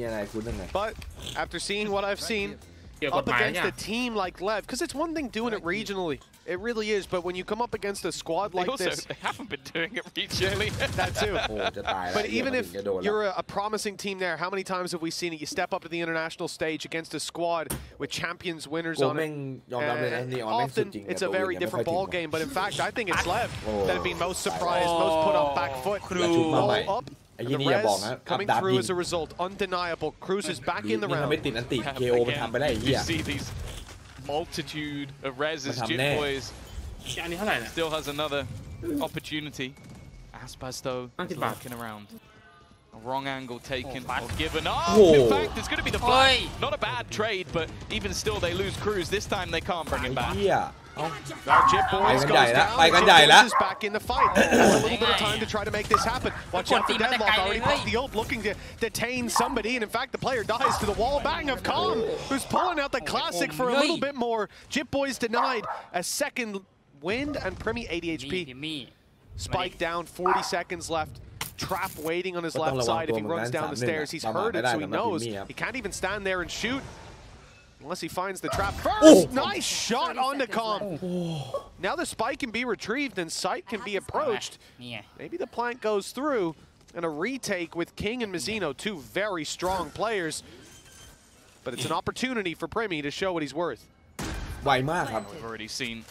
But after seeing what I've seen, up against a team like LEV, because it's one thing doing it regionally. It really is, but when you come up against a squad like this... They haven't been doing it recently. That too. But even if you're a promising team there, how many times have we seen it? You step up to the international stage against a squad with champions winners on it. Often, it's a very different ball game, but in fact, I think it's LEV that have been most surprised, most put on back foot. All up. And the res coming through as a result, undeniable. Cruz is back in the round. You see these multitude of reses. Jit Boys still has another opportunity. Aspas though is looking around. A wrong angle taken or given. Oh, in fact, it's going to be the flag. Not a bad trade, but even still, they lose Cruz. This time, they can't bring him back. Jit Boys goes down. Jit Boys is back in the fight. There's a little bit of time to try to make this happen. Watch out for Deadlock. Already popped the ult, looking to detain somebody, and in fact, the player dies to the wall bang of Calm, who's pulling out the classic for a little bit more. Jit Boys denied a second wind, and Primi 80 HP. Spike down, 40 seconds left. Trap waiting on his left side. If he runs down the stairs, he's heard it, so he knows he can't even stand there and shoot unless he finds the trap first. Nice shot onto Calm. Now the spike can be retrieved and sight can be approached. Maybe the plant goes through, and a retake with King and Mizzino, two very strong players. But it's an opportunity for Primi to show what he's worth. We've already seen.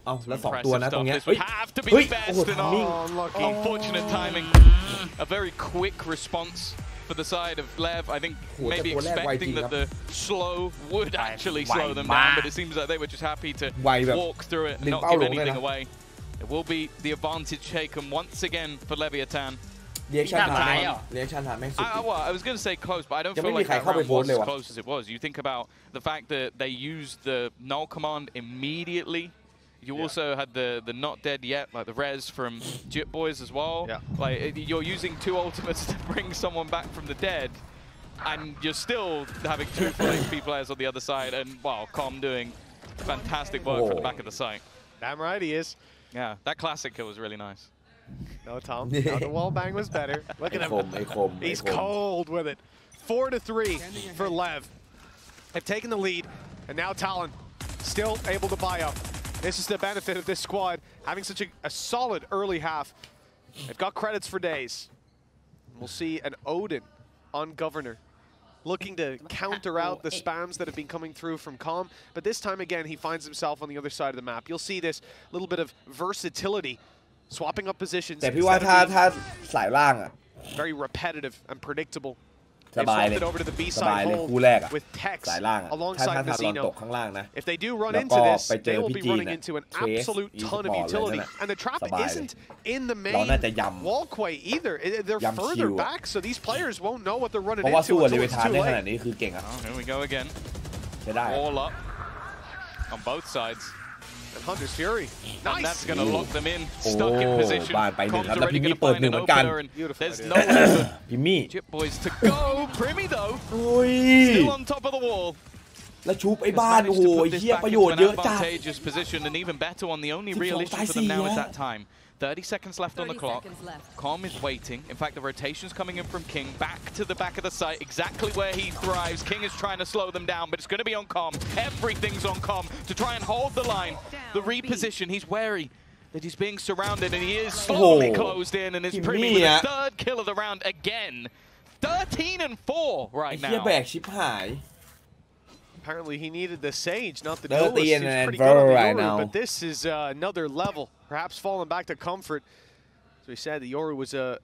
แล้ว2 ตัวนะตรงเนี้ย have to be the best and unfortunate timing. A very quick response for the side of LEV. I think maybe expecting that the slow would actually slow them down, but it seems like they were just happy to walk through it and not give anything away. It will be the advantage taken once again for Leviathan. I was going to say close, but I don't feel like that round was as close as it was. You think about the fact that they used the null command immediately. You also had the not dead yet, like the res from Jit Boys as well. Like you're using 2 ultimates to bring someone back from the dead, and you're still having 2 full HP players on the other side. And wow, Calm doing fantastic work from the back of the site. Damn right he is. Yeah, that classic kill was really nice. No, Tom. No, the wall bang was better. Look at him. He's cold with it. 4-3 for LEV. They've taken the lead, and now TLN still able to buy up. This is the benefit of this squad, having such a solid early half. They've got credits for days. We'll see an Odin on Governor, looking to counter out the spams that have been coming through from Calm. But this time again, he finds himself on the other side of the map. You'll see this little bit of versatility, swapping up positions. แต่พี่ว่าถ้าสายล่างอะ very repetitive and predictable. สบายเลย สบายเลยคู่แรกอะสายล่างอะถ้าลองตกข้างล่างนะ If they do run into this, they will be running into an absolute ton of utility. And the trap isn't in the main walkway either. They're further back, so these players won't know what they're running into until it's too late. Here we go again. All up on both sides. And Hunter's Fury. Nice. And that's going to lock them in. Stuck in position. Com's already going to find an opener, and there's no way Jit Boys to go. Primi though, still on top of the wall. แล้วชุบไอ้บ้านโอ้โหเหี้ยประโยชน์เยอะจัด advantageous position, and even better one. The only real issue for them now is that time. 30 seconds left on the clock. Calm is waiting. In fact, the rotation's coming in from King. Back to the back of the site, exactly where he thrives. King is trying to slow them down, but it's going to be on Calm. Everything's on Calm to try and hold the line. The reposition, he's wary that he's being surrounded, and he is slowly closed in, and it's Primi with his 3rd kill of the round again. 13-4 right now. ไอ้เหี้ยแบกชิบหาย Apparently he needed the Sage, not the duelist. He's pretty good on the Yoru, but this is another level. Perhaps falling back to comfort. As we said, the Yoru was his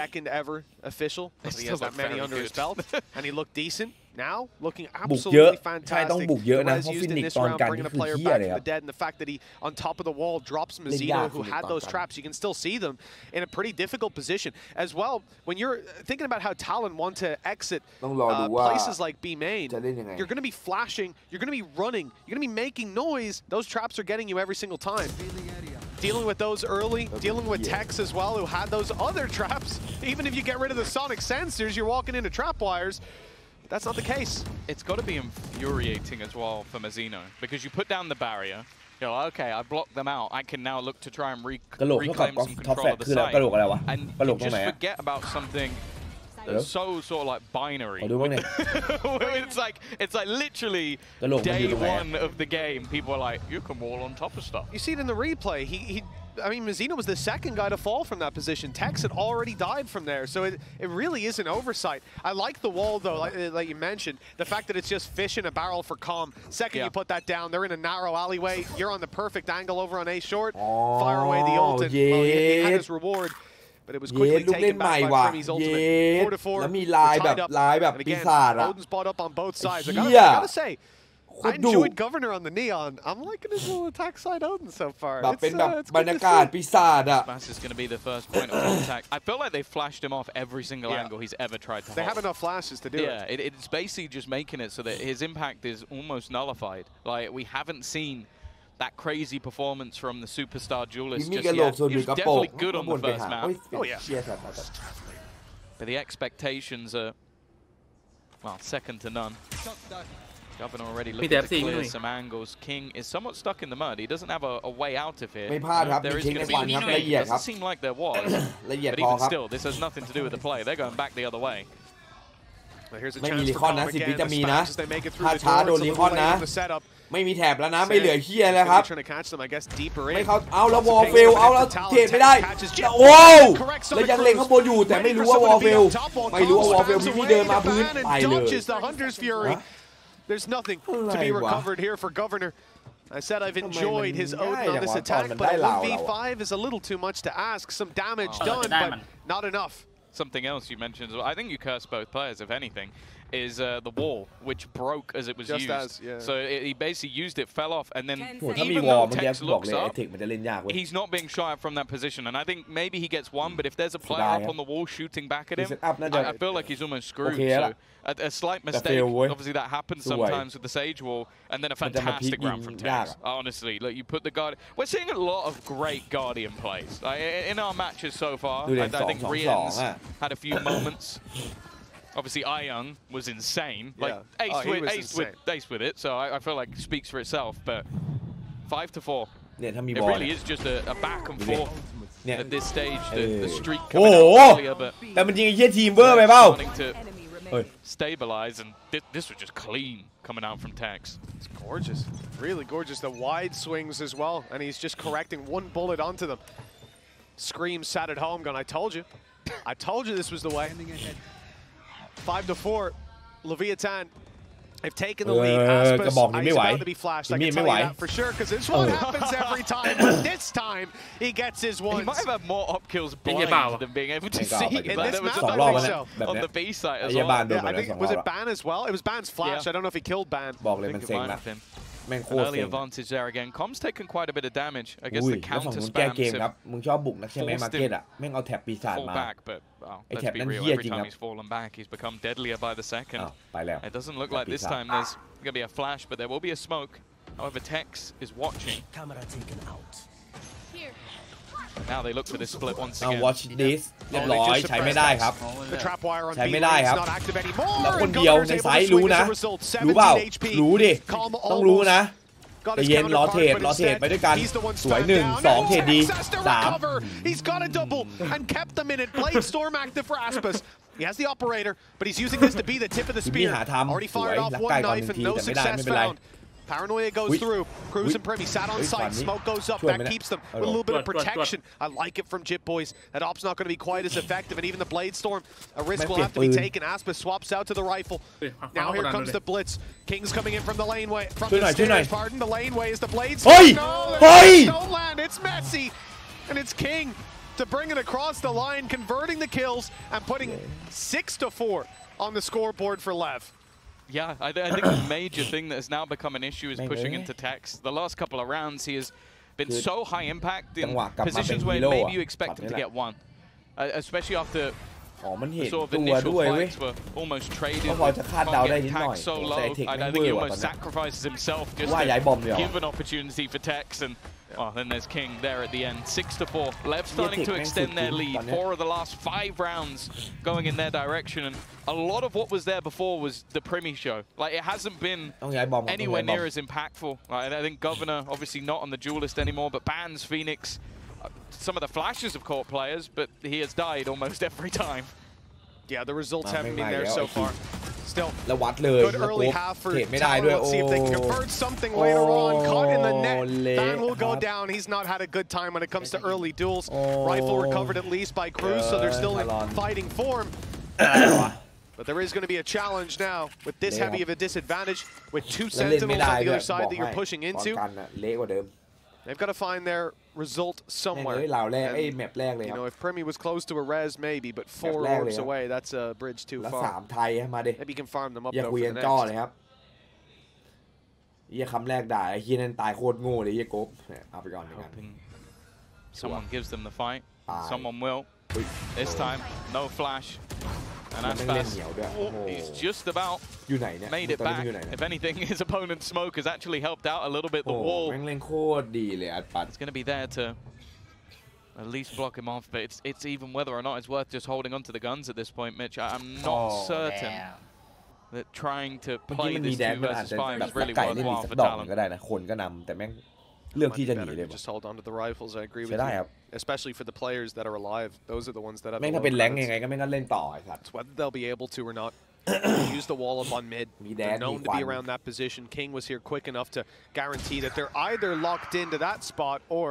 2nd ever official. He has that many under his belt, and he looked decent. Now, looking absolutely fantastic. Perez used in this round, bringing a player back from the dead, and the fact that he, on top of the wall, drops Mizzino, who had those traps. You can still see them in a pretty difficult position. As well, when you're thinking about how TLN want to exit places like B main, you're going to be flashing, you're going to be running, you're going to be making noise. Those traps are getting you every single time. Dealing with those early, dealing with Tex as well, who had those other traps. Even if you get rid of the sonic sensors, you're walking into trap wires. That's not the case. It's got to be infuriating as well for Mizzino, because you put down the barrier, you're like, okay, I blocked them out. I can now look to try and reclaim some control of the site. And you just forget about something so sort of like binary. ขอดูบ้างเนี่ย it's like literally day one of the game. People are like, you can wall on top of stuff. You see it in the replay. I mean, Mazzino was the second guy to fall from that position. Tex had already died from there, so it really is an oversight. I like the wall, though, like you mentioned. The fact that it's just fish in a barrel for Calm. Second you put that down, they're in a narrow alleyway. You're on the perfect angle over on A short. Fire away the ult, and well, he had his reward. But it was quickly taken back by Primmy's ultimate. 4 to 4. แล้วมีลายแบบปีศาจอะ Odin's bought up on both sides. I gotta say, I enjoyed Governor on the Neon. I'm liking his little attack side Odin so far. แบบเป็นแบบบรรยากาศปีศาจอะ Bass is going to be the first point of contact. I feel like they flashed him off every single angle he's ever tried to hold. They have enough flashes to do it. Yeah, it's basically just making it so that his impact is almost nullified. Like, we haven't seen that crazy performance from the superstar duelist just yet. He was definitely good on the first map. Oh, yeah. But the expectations are, well, second to none. Governor already looking to clear some angles. King is somewhat stuck in the mud. He doesn't have a way out of here. There is going to be it doesn't seem like there was. But even still, this has nothing to do with the play. They're going back the other way. Here's a ไม่มี chance รี for คอน Calm นะ 10 วิ again. จะมี The นะ spams as they make it through ถ้า the ช้า door. โดน It's a รี little คอน late นะ in the setup. ไม่มีแถบแล้วนะไม่เหลือเฮียแล้วครับ Trying to catch them, I guess, deeper ไม่ in. เขาเอาแล้ววอลเฟลเอาแล้วเทรดไม่ได้โอ้แล้วยังเล็งข้างบนอยู่แต่ไม่รู้ว่าวอลเฟลไม่รู้ว่าวอลเฟลพี่เดินมาพื้นไปเลย There's nothing to be recovered here for Governor. I said I've enjoyed his Odin on this attack, but 1v5 is a little too much to ask. Some damage done, but not enough. Something else you mentioned, I think you cursed both players, if anything, is the wall, which broke as it was used. So he basically used it, fell off, and then even though Tex looks up, he's not being shot at from that position. And I think maybe he gets one, but if there's a player up on the wall shooting back at him, I feel like he's almost screwed. So a slight mistake, obviously that happens sometimes with the Sage wall, and then a fantastic round from Tex. Honestly, look, you put the Guardian. We're seeing a lot of great Guardian plays in our matches so far. I think Rien's had a few moments. Obviously, Young was insane. Like ace with it. So I feel like it speaks for itself. But 5 to 4. It really is just a back and forth at this stage. The streak coming out earlier, but แต่มันยิงไอ้เหี้ยทีมเวอร์ไปเปล่า starting to stabilize, and this was just clean coming out from Tex. It's gorgeous, really gorgeous. The wide swings as well, and he's just correcting one bullet onto them. Scream sat at home going, I told you this was the way. 5 to 4, Leviathan have taken the lead. Aspas, he's about to be flashed. I can tell you that for sure, because this one happens every time. But this time, he gets his ones. He might have had more up kills blind than being able to see. In this map, I think so. On the B side as well. Yeah, I think, was it Ban as well? It was Ban's flash. I don't know if he killed Ban. An early advantage there again. Com's taken quite a bit of damage. I guess the counter spams have มึงชอบบุกนักใช่ไหมมาร์เก็ตอ่ะแม่งเอาแท็บปีศาจ fall มา back, but let's be real. Every time he's fallen back, he's become deadlier by the second. ไปแล้ว It doesn't look like this time there's going to be a flash, but there will be a smoke. However, Tex is watching. Now they look for this split once again. Watch this เรียบร้อยใช้ไม่ได้ครับ The trap wire on ใช้ไม่ได้ครับ not active anymore. แล้วคนเดียวในไซส์รู้นะรู้เปล่ารู้ดิต้องรู้นะใจเย็นรอเทรดไปด้วยกันสวย1 2เทรดดี3 He's got a double and kept them in it. Blade Storm active for Aspas. He has the operator, but he's using this to be the tip of the spear. Already fired off one knife and no success found. Paranoia goes through. Cruz and Primmy sat on site. Smoke goes up. That keeps them with a little bit of protection. I like it from Jit Boys. That op's not going to be quite as effective. And even the Blade Storm, a risk will have to be taken. Aspas swaps out to the rifle. Now here comes the Blitz. King's coming in from the laneway. From the stairs, pardon. The laneway is the Blade Storm. No, don't land. It's messy. And it's King to bring it across the line, converting the kills and putting 6 to 4 on the scoreboard for LEV. Yeah, I think the major thing that has now become an issue is pushing into Tex. The last couple of rounds, he has been so high impact in positions where maybe you expect him to get one. Especially after sort of initial fights were almost traded. Can't get Tex so low. I think he almost sacrifices himself just to give an opportunity for Tex. And then there's King there at the end. 6 to 4. LEV starting to extend their lead. 4 of the last 5 rounds going in their direction. And a lot of what was there before was the Primmy show. Like, it hasn't been anywhere near as impactful. I think Governor, obviously not on the Duelist anymore, but Bans, Phoenix, some of the flashes have caught players, but he has died almost every time. Yeah, the results haven't been there so far. Still, แล้ววัดเลย good early half for เทไม่ได้ด้วย Talon. โอ้ See if they can convert something later on. Caught in the net. Van will go down. He's not had a good time when it comes to early duels. Rifle recovered at least by Cruz, so they're still in fighting form. But there is going to be a challenge now with this heavy of a disadvantage, with 2 Sentinels on the other side that you're pushing into. They've got to find their result somewhere. And, you know, if Premi was close to a res, maybe, but 4 orbs away, that's a bridge too far. Maybe you can farm them up though for the next. เฮียคำแรกด่าไอ้เฮียนั่นตายโคตรโง่เลยเฮียโก๊บเอาไปก่อน Someone gives them the fight. Someone will. This time, no flash. And Aspas, he's just about made it back. If anything, his opponent's smoke has actually helped out a little bit. The wall is going to be there to at least block him off, but it's even whether or not it's worth just holding onto the guns at this point, Mitch. I'm not certain that trying to play this 2 versus 5 is really worthwhile for Talon. ก็ได้นะคนก็นำแต่แม่งเรื่องที่จะหนีเลย Just hold on to the rifles. I agree with you. Especially for the players that are alive. Those are the ones that have แม่งถ้าเป็นแรงยังไงก็ไม่งั้นเล่นต่อไอ้สัตว์ It's whether they'll be able to or not. Use the wall up on mid. They're known to be around that position. King was here quick enough to guarantee that they're either locked into that spot or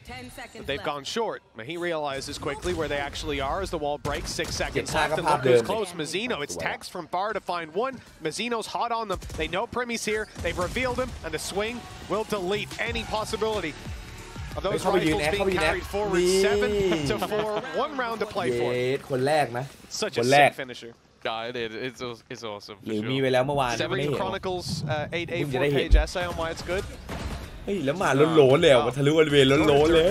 that they've gone short. But he realizes quickly where they actually are as the wall breaks. 6 seconds left and look who's close. Mazzino, it's Tex from far to find one. Mazzino's hot on them. They know Premi's here. They've revealed him, and the swing will delete any possibility of those rifles being carried forward. 7 to 4. 1 round to play for. คนแรกนะ Such a sick finisher. It's awesome. หรือมีไปแล้วเมื่อวาน Severing Chronicles 8A4 page essay on why it's good. เฮ้ยแล้วมาล้นๆเลยมันทะลุบริเวณล้นๆเลย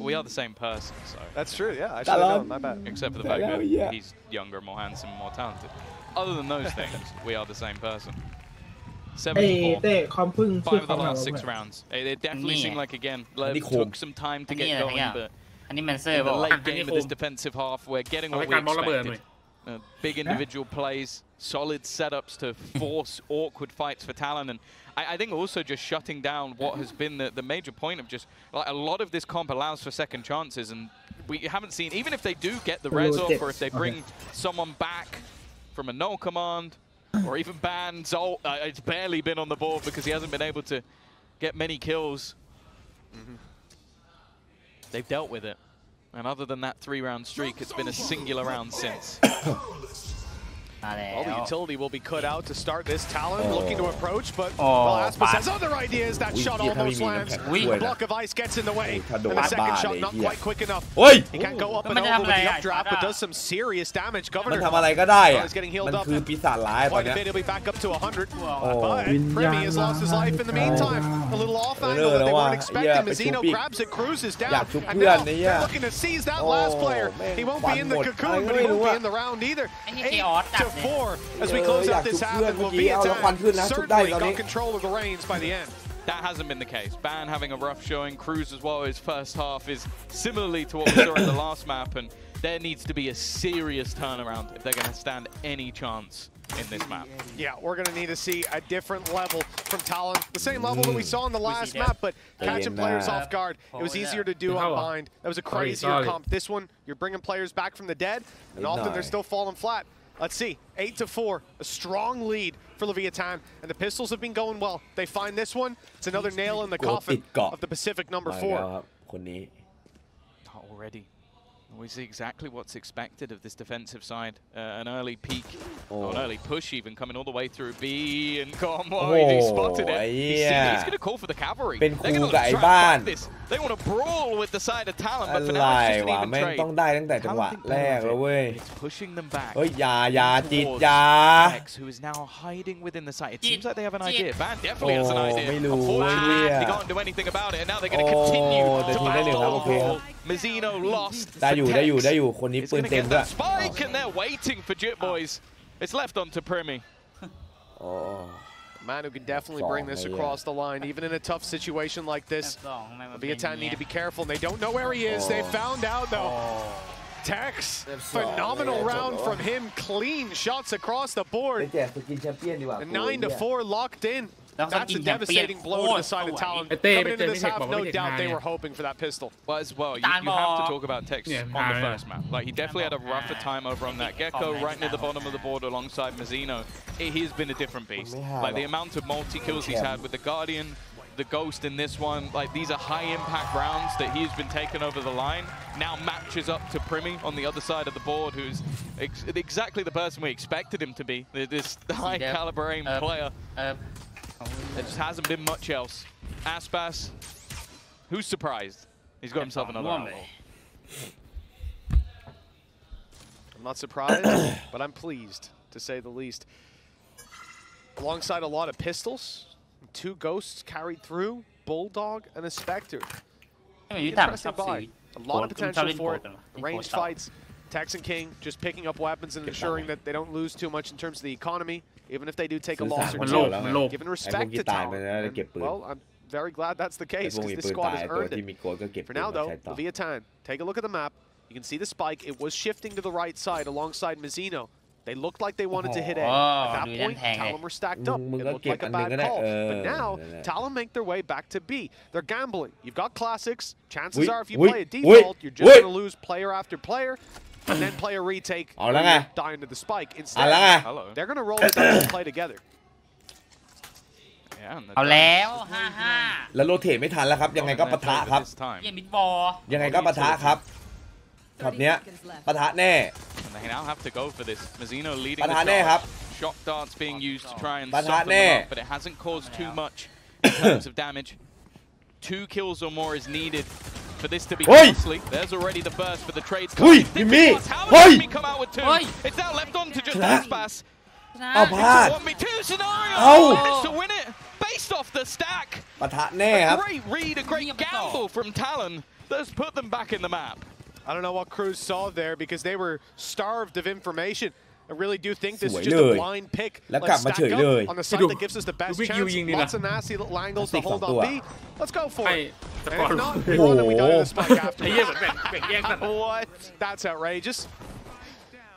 We are the same person, so. That's true, yeah. I should have known, my bad. Except for the fact that he's younger, more handsome, more talented. Other than those things, we are the same person. 7 to 4. 5 of the last 6 rounds. It definitely seemed like, again, LEV took some time to get going, but in the late game of this defensive half, we're getting what we expected. Big individual plays, solid setups to force awkward fights for Talon, and I think also just shutting down what has been the major point of just like a lot of this comp allows for second chances, and we haven't seen, even if they do get the res off or if they bring someone back from a no command or even ban Zolt, it's barely been on the board because he hasn't been able to get many kills. They've dealt with it. And other than that 3-round streak, it's been a singular round since. Well, the utility will be cut out to start this. Talon looking to approach, but well, Aspas has other ideas. That shot almost lands. A block of ice gets in the way. And the second shot not quite quick enough. He can't go up and over with the updraft, but does some serious damage. Governor is getting healed up. Quite a bit, he'll be back up to 100. But Premi has lost his life in the meantime. A little off angle that they weren't expecting. Mazzino grabs it, cruises down. And now they're looking to seize that last player. He won't be in the cocoon, but he won't be in the round either. 8 to 4 as we close out this half, and Leviathan certainly got control of the reins by the end. That hasn't been the case. Ban having a rough showing. Cruz as well, his first half is similarly to what we saw in the last map, and there needs to be a serious turnaround if they're going to stand any chance in this map. Yeah, we're going to need to see a different level from Talon. The same level that we saw in the last map, but catching players off guard. It was easier to do on bind. That was a crazier comp. This one, you're bringing players back from the dead, and often they're still falling flat. Let's see, 8 to 4, a strong lead for Leviathan, and the pistols have been going well. They find this one, it's another nail in the coffin of the Pacific number 4. Already. We see exactly what's expected of this defensive side. An early peek, or an early push even, coming all the way through B, and he spotted it. He's going to call for the cavalry. They're going to try to fight this. They want to brawl with the side of Talon, but for now it's just an even trade. ต้องได้ตั้งแต่จังหวะแรกแล้วเว้ย It's pushing them back. เฮ้ยอย่าจิตอย่า Tex, who is now hiding within the site. It seems like they have an idea. Van definitely has an idea. ไม่รู้ They can't do anything about it, and now they're going to continue to battle. Mazzino lost. ได้อยู่คนนี้ปืนเต็มด้วย Spike, and they're waiting for Jit Boys. It's left on to Premi. Man who can definitely bring this across the line, even in a tough situation like this. Leviathan need to be careful, and they don't know where he is. They found out, though. Tex, phenomenal round from him. Clean shots across the board. And 9 to 4 locked in. That's a devastating blow to the side of Talon. Coming into this half, no doubt they were hoping for that pistol. Well, as well, you have to talk about Tex on the first map. Like, he definitely had a rougher time over on that Gecko, right near the bottom of the board alongside Mazzino. He's been a different beast. Like, the amount of multi-kills he's had with the Guardian, the Ghost in this one, like, these are high-impact rounds that he's been taken over the line. Now matches up to Primi on the other side of the board, who's exactly the person we expected him to be. This high-caliber aim player. There just hasn't been much else. Aspas, who's surprised? He's got himself another round. I'm not surprised, but I'm pleased, to say the least. Alongside a lot of pistols, 2 Ghosts carried through, Bulldog and a Spectre. Interesting buy. A lot of potential for it. Ranged fights. Tex and King just picking up weapons and ensuring that they don't lose too much in terms of the economy, even if they do take a loss or 2. Giving respect to Talon. Well, I'm very glad that's the case because this squad has earned it. For now, though, Leviathan, take a look at the map. You can see the spike. It was shifting to the right side alongside Mazzino. They looked like they wanted to hit A. At that point, Talon were stacked up. It looked like a bad call. But now, Talon make their way back to B. They're gambling. You've got classics. Chances are if you play a default, you're just going to lose player after player. And then play a retake, die into the spike. Instead, they're going to roll it down and play together. เอาแล้ว5-5แล้วโรเทตไม่ทันแล้วครับยังไงก็ปะทะครับยังไงก็ปะทะครับช็อตเนี้ยปะทะแน่ปะทะแน่ครับ Shock darts being used to try and soften them up, but it hasn't caused too much in terms of damage. 2 kills or more is needed for this to be costly. There's already the burst for the trades. How did Jimmy come out with 2? It's now left on to just Aspas. Oh, it's a 1v2 scenario. Managed to win it based off the stack. ปะทะแน่ครับ A great read, a great gamble from Talon that's put them back in the map. I don't know what Cruz saw there because they were starved of information. I really do think this is just a blind pick. Let's stack up on the side that gives us the best chance. Lots of nasty little angles to hold on B. Let's go for it. And if not, more than we die to the spike after. What? That's outrageous.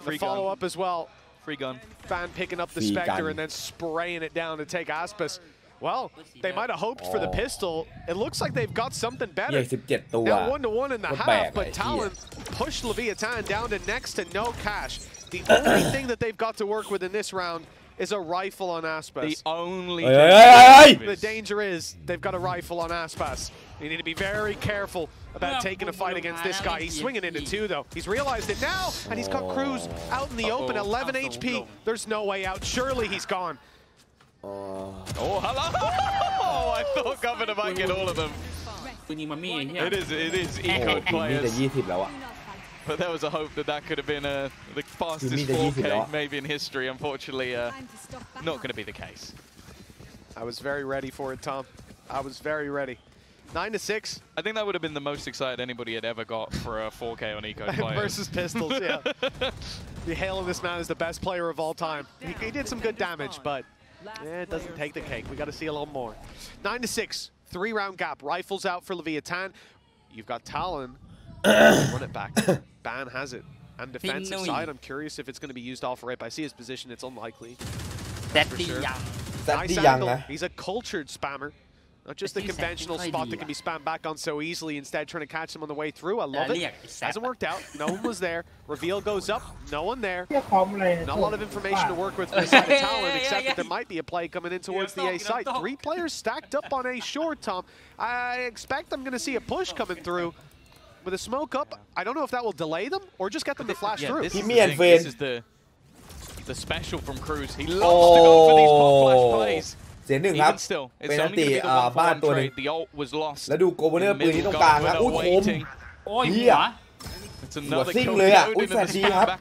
The follow-up as well. Free gun. Fan picking up the Spectre and then spraying it down to take Aspas. Well, they might have hoped for the pistol. It looks like they've got something better. Now 1-1 in the half, but Talon pushed Leviathan down to next to no cash. The only thing that they've got to work with in this round is a rifle on Aspas. The only the danger is they've got a rifle on Aspas. You need to be very careful about taking a fight against this guy. He's swinging into 2, though. He's realized it now, and he's got Cruz out in the open, 11 HP. There's no way out. Surely he's gone. Oh, hello! Oh, I thought Governor might get all of them. It is eco players. But there was a hope that that could have been the fastest 4K maybe in history. Unfortunately, not going to be the case. I was very ready for it, Tom. I was very ready. 9-6. I think that would have been the most excited anybody had ever got for a 4K on eco players. Versus pistols, yeah. You're hailing this man as the best player of all time. He did some good damage, but it doesn't take the cake. We got to see a little more. 9-6. 3-round gap. Rifles out for Leviathan. You've got Talon. Run it back. Ban has it. And defensive side, I'm curious if it's going to be used off rip. I see his position. It's unlikely. For sure. Nice angle. He's a cultured spammer. Not just the conventional spot that can be spammed back on so easily, instead trying to catch them on the way through. I love it. Hasn't worked out. No one was there. Reveal goes up. No one there. Not a lot of information to work with for the side of Talon, except that there might be a play coming in towards the A site. 3 players stacked up on A short, Tom. I expect I'm going to see a push coming through. With a smoke up, I don't know if that will delay them or just get them to flash through. This is the special from Cruz. He loves to go for these pop flash plays. เสีย 1 ครับเป็นอันติบ้านตัวนึงแล้วดูโกลบอลเนอร์ปืนที่ตรงกลางครับอุ้ยคมเฮียหัวซิ่งเลยอ่ะอุ้ยแฟนดีครับสูด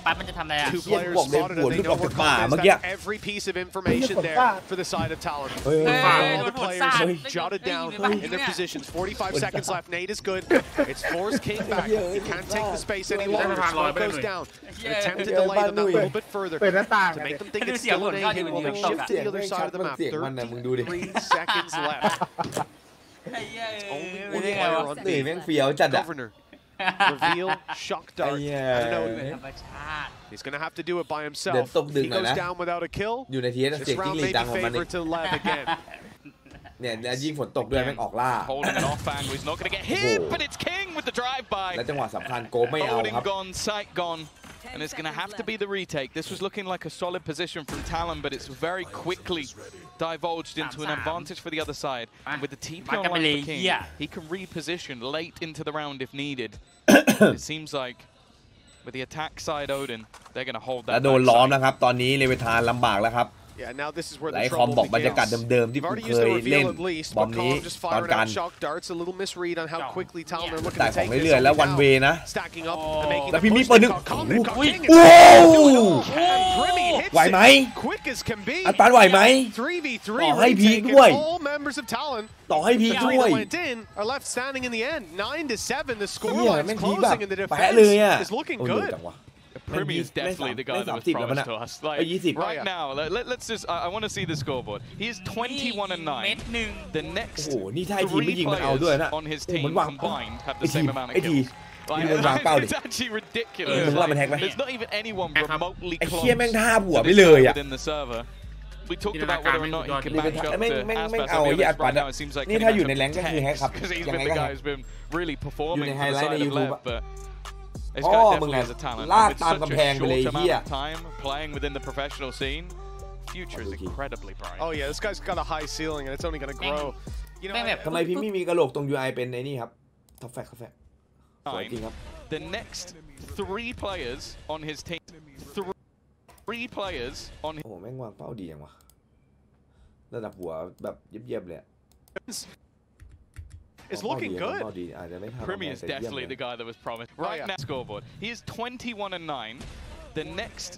ปั๊บมันจะทำอะไรอ่ะ Two players spotted and they know we're confident that every piece of information there for the side of Talon. All the players jotted down in their positions. 45 seconds left. Nate is good. It's force King back. He can't take the space any longer. Smoke goes down. An attempt to delay them a little bit further to make them think it's still an A while they shift to the other side of the map. 33 seconds left. It's only one player on B. Governor reveal shock dart. I don't know. ธรรมชาติ He's gonna have to do it by himself. He goes down without a kill. อยู่ในทีเสียงจิ้งหรีดดังของมัน to LEV again. เนี่ยยิ่งฝนตกด้วยแม่งออกล่า Holding an off angle, he's not gonna get hit, but it's King with the drive by. และจังหวะสำคัญโกไม่เอาครับ Gone, sight gone, and it's gonna have to be the retake. This was looking like a solid position from TLN, but it's very quickly divulged into an advantage for the other side. And with the TP online for King, he can reposition late into the round if needed. It seems like with the attack side Odin, they're gonna hold that. และโดนล้อมนะครับตอนนี้เลเวทานลำบากแล้วครับ Yeah, now this is where ไอ the คอม trouble บอกบรรยากาศ begins. เดิมๆที่ผมเคยเล่นบอมนี้ตอนกัน shock darts, a little misread on how quickly Talon are looking แต่ to ของ take เรื่อยๆแล้ว this. วันเวนะ Stacking up and making แล้ว the พี่มี push. เปิดหนึ่ง โอ้ ไหวไหม Quick as can be. อัดปานไหวไหม 3v3 ต่อให้พีค retake, ด้วย and all members of Talon ต่อให้พีคด้วย went in are left standing in the end. 9-7. The เหี้ย scoreline แม่ is งพีคแบบ closing and the แปะเลยอ่ะ defense is looking โอ้ย good. จังวะ Premier is definitely the guy that was promised to us. Like, right now, let's just, I want to see the scoreboard. He is 21-9. The next 3 players on his team combined have the same amount of kills. Like, it's actually ridiculous. There's not even anyone remotely close to within the server. We talked about whether or not he can match up to Aspas. Right now, it seems like because he's been the guy who's been really performing for the side of LEV, but this guy definitely has a talent. With such a short amount of time playing within the professional scene, future is incredibly bright. Oh yeah, this guy's got a high ceiling and it's only going to grow. You know, ทำไมพี่ไม่มีกระโหลกตรง UI เป็นไอ้นี่ครับท็อปแฟกสวยจริงครับ The next 3 players on his team, 3 players on his โอ้แม่งวางเป้าดีอย่างวะระดับหัวแบบเยียบๆเลย It's looking good. Premier is definitely the guy that was promised. Right now, scoreboard. He is 21-9. The next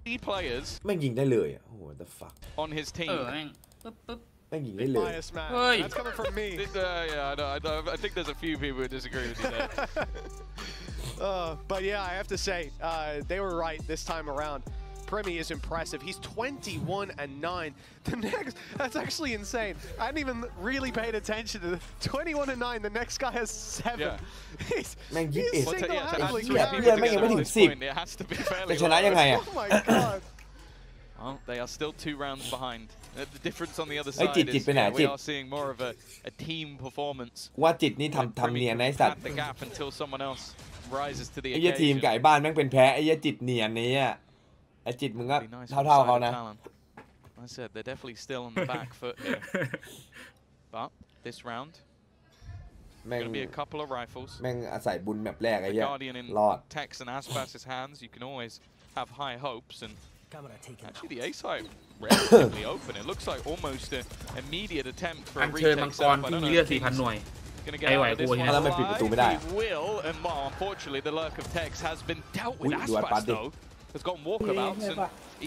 3 players แม่งยิงได้เลยอ่ะโอ้โห the fuck on his team. แม่งยิงได้เลย That's coming from me. Yeah, I think there's a few people who disagree with you there. But yeah, I have to say, they were right this time around. Premi is impressive. He's 21-9. The next, that's actually insane. I hadn't even really paid attention to the 21-9. The next guy has 7. Yeah. He's single-handedly it has to be fairly low. Oh my god. Well, they are still 2 rounds behind. The difference on the other side is we are seeing more of a team performance. ว่าจิตนี่ทำเนียนไอ้สัตว์ The gap until someone else rises to the ไอ้ทีมไก่บ้านแม่งเป็นแพ้ไอ้จิตเนียนนี้อ่ะไอ้จิตมึงก็เท่าเขานะ I said they're definitely still on the back foot here. But this round, going to be a couple of rifles. แม่งอาศัยบุญแบบแรกไอ้เหี้ย Guardian in Tex and Aspas' hands. You can always have high hopes, and actually the A site relatively open. It looks like almost an immediate attempt for a retake setup. I don't know if King's going to get out of this one alive. He will, and well, unfortunately the lurk of Tex has been dealt with. Aspas though has gotten walkabouts and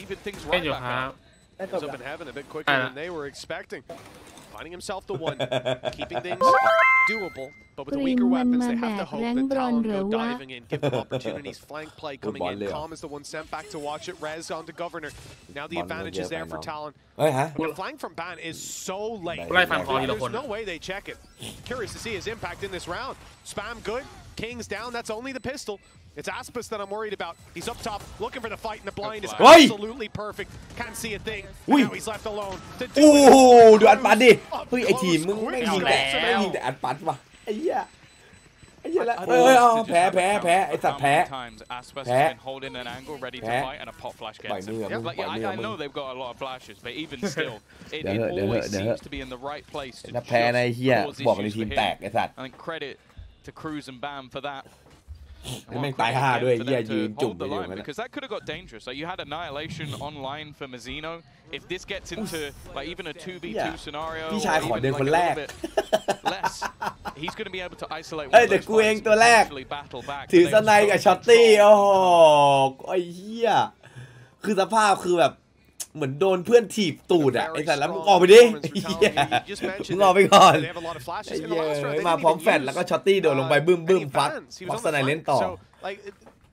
even things right back out. He's up in heaven a bit quicker than they were expecting. Finding himself the one, keeping things doable, but with the weaker weapons, they have to hope that Talon go diving in, give them opportunities, flank play coming in. Calm is the one sent back to watch it, Rez onto Governor. Now the advantage is there for Talon. The flank from Ban is so late. There's no way they check it. Curious to see his impact in this round. Spam good, King's down, that's only the pistol. It's Aspas that I'm worried about. He's up top, looking for the fight, and the blind is absolutely perfect. Can't see a thing. Now he's left alone. โอ้ดูอัดปัดดิเฮ้ยไอทีมมึงไม่ยิงแต่อัดปัดว่ะไอ้เหี้ยละแพ้ไอ้สัตว์แพ้I know they've got a lot of flashes, but even still, it always seems to be in the right place to แพ้ในเหี้ยบอกในทีมแตกไอ้สัตว์ I think credit to Cruz and Bam for that. แม่งตาย5ด้วยเหี้ยยืนจุ่มไปอยู่นั่น because that could have got dangerous. Like you had annihilation online for Mazzino. If this gets into like even a 2v2 scenario, พี่ชายขอเดินคนแรก less, he's going to be able to isolate. เฮ้ยแต่กูเองตัวแรกถือสไนกับช็อตตี้โอ้โหไอ้เหี้ยคือสภาพคือแบบเหมือนโดนเพื่อนถีบตูดอ่ะไอ้สัตว์แล้วมึงออกไปดิมึงออกไปก่อนไอ้เหี้ยมาพร้อมแฟนแล้วก็ช็อตตี้โดดลงไปบึ้มฟักสไนเล่นต่อ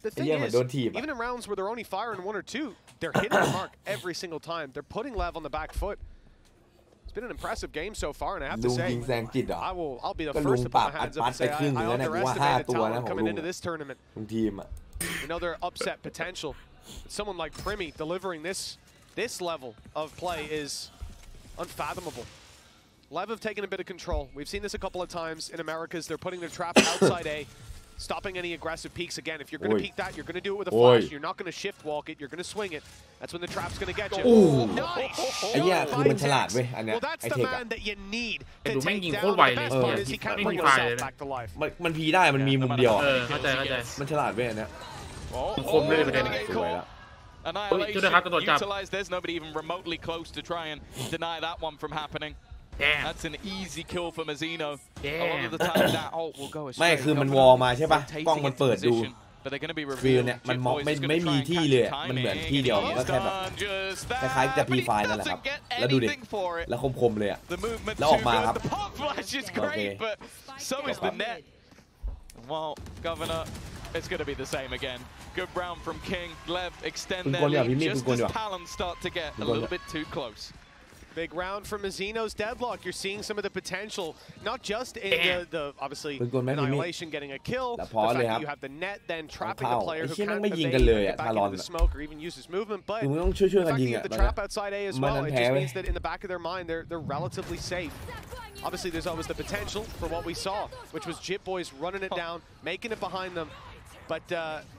The thing is, even in rounds where they're only firing 1 or 2, they're hitting the mark every single time. They're putting LEV on the back foot. been an impressive game so far, and I have ลุ to ง say, ยิงแซงจิตเหรอ I'll be the ก็ลุง first to ปรา put บ my อัด hands ปั up ด and ไป say ครึ่งหนึง I แล้วนะกูว่า5 underestimated ตัวนะ Talon ของ coming ลุง into this tournament. ลุงทีมอะ We know their upset potential. Someone like Primi delivering this level of play is unfathomable. LEV have taken a bit of control. We've seen this a couple of times in Americas. They're putting their trap outside A, stopping any aggressive peeks. Again, if you're going to peek that, you're going to do it with a flash. You're not going to shift walk it. You're going to swing it. That's when the trap's going to get you. Nice. ไอ้เนี่ยคือมันฉลาดเว้ยอันเนี้ย Well, that's ไอ้ the เทคอะ man that you need แต่ to ดูแม่ง take ยิง down. โคตรไว The เลย best part is he can't ไม่ bring มีไฟเลย himself back to life. มันพีได้มันมีมุมเดียวอะ เข้าใจ มันฉลาดเว้ยอันเนี้ย คมด้วยประเด็น สวยแล้ว Annihilation utilized. There's nobody even remotely close to try and deny that one from happening. That's an easy kill for Mazzino. A lot of the time that ult will go astray. ไม่คือมันวอลมาใช่ปะกล้องมันเปิดดู But they're going to be คือ revealed. เนี่ยมันไม่มีที่เลยมันเหมือนที่เดียวมันก็แค่แบบคล้ายๆจะพีไฟนั่นแหละครับแล้วดูดิแล้วคมๆเลยอะ แล้วออกมาครับ The pop flash is great, but so is the net. Well, Governor, it's going to be the same again. Good round from King. LEV extend their lead just as Talon start to get a little bit too close. Big round for Mazzino's deadlock. You're seeing some of the potential, not just in the obviously Annihilation getting a kill, the fact that you have the net, then trapping the player who can't evade get back into the smoke or even use his movement, but the fact that you have the trap outside A as well, it just means that in the back of their mind, they're relatively safe. Obviously, there's always the potential for what we saw, which was Jit Boys running it down, making it behind them. But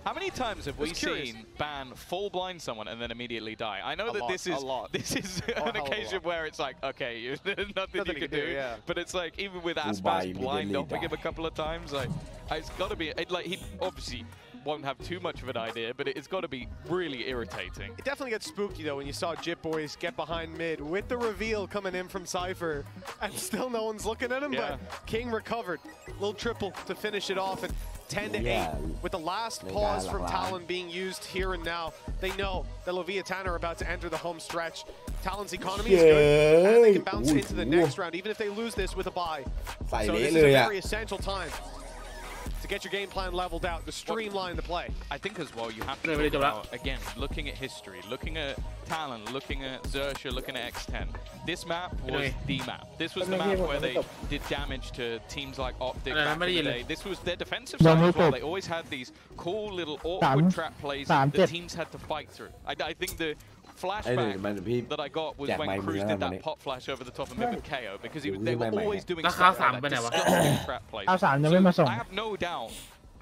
how many times have we seen Ban full blind someone and then immediately die? I know that this is an occasion where it's like, okay, there's nothing you can do. But it's like even with Aspas blind opping him a couple of times, like it's got to be like he obviously won't have too much of an idea, but it's got to be really irritating. It definitely gets spooky though when you saw Jit Boys get behind mid with the reveal coming in from Cypher, and still no one's looking at him. But King recovered, little triple to finish it off, and 10-8 with the last pause from Talon being used here and now. They know that Leviathan are about to enter the home stretch. Talon's economy is good, and they can bounce into the next round, even if they lose this with a bye. So this is a very essential time to get your game plan leveled out, to streamline the play. I think as well you have to talk about, again, looking at history, looking at Talon, looking at Xerxia, looking at X10. This map was the map. This was the map where they did damage to teams like Optic back in the day. This was their defensive side as well. They always had these cool little awkward trap plays that teams had to fight through. I think the flashback that I got was when Cruz did that pop flash over the top of mid with KO, because they were always doing stuff like that, disgusting trap plays. So I have no doubt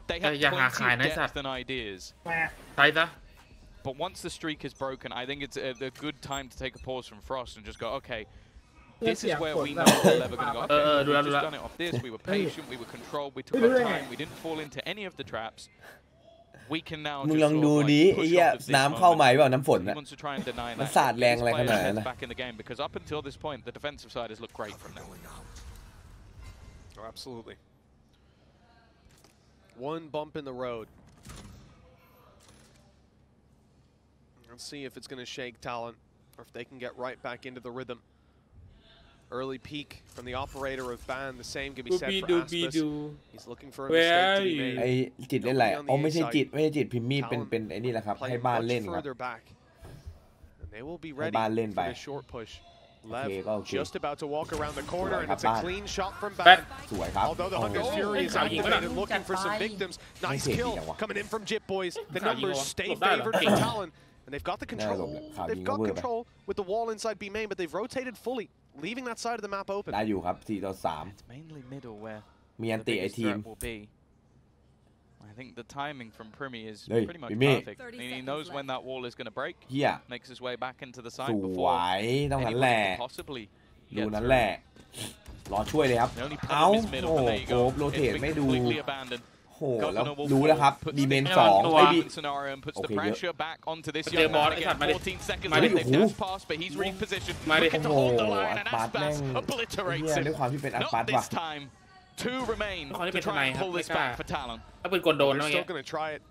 they have plenty of depth and ideas. But once the streak is broken, I think it's a good time to take a pause from Frost and just go, okay, this is where we know they're never going to go. Okay, we've just done it off this. We were patient, we were controlled, we took our time, we didn't fall into any of the traps. We can now มึง just ลอง sort ดู of ดิ like ไอ้ push เหี้ย off of this น้ำเข้าไหม moment. เปล่าน้ำฝน He น่ะ wants to try and deny มัน that. สาดแรงอะไรขนาด Players นั้น heads นะ back in the game, because up until this point, the defensive side has looked great from them. Oh, absolutely. One bump in the road. Let's see if it's going to shake Talon, or if they can get right back into the rhythm. Early peek from the operator of Ban. The same can be said for Aspas. He's looking for a mistake to be made. ไอ้จิตเล่นอะไรอ๋อไม่ใช่จิตพิมมี่เป็นไอ้นี่แหละครับให้บ้านเล่นครับ And they will be ready for the short push. LEV just about to walk around the corner, and it's a clean shot from Ban. Although the Hunter's Fury is activated, looking for some victims. Nice kill coming in from Jit Boys. The numbers stay favored for Talon. And they've got the control. They've got control with the wall inside B main, but they've rotated fully, leaving that side of the map open. ได้อยู่ครับ4-3 It's mainly middle where มีอันติไอทีม will be. I think the timing from Primi is pretty much Primi. perfect. I mean, he knows when that wall is going to break. เหี้ย Makes his way back into the ส side ว before ยต้องนั้นแหละ anyone can possibly ดู get นั้นแหละ through. รอช่วยเลยครับ The only เอ้า problem is โอ้ middle, โห but there you โก go. บโรเทต It's ไม่ been ดู completely abandoned. โหแล้วรู้แล้วครับบีเบน2ไอ้บี Scenario and puts the Okay, pressure back onto this They're young man more- again. 14 seconds left. They've dashed past, but he's repositioned. Looking to hold the line, and Aspas เหี้ obliterates ยด้วย him. ความที่เป็นอัด Not ปัดว่ะ this time. Two remain คนที่ to เป็นท try นาย and ครับ pull ไม่ this กล้า back for Talon. ถ้าเป็นคนโดน They're เนาะ still going to try it.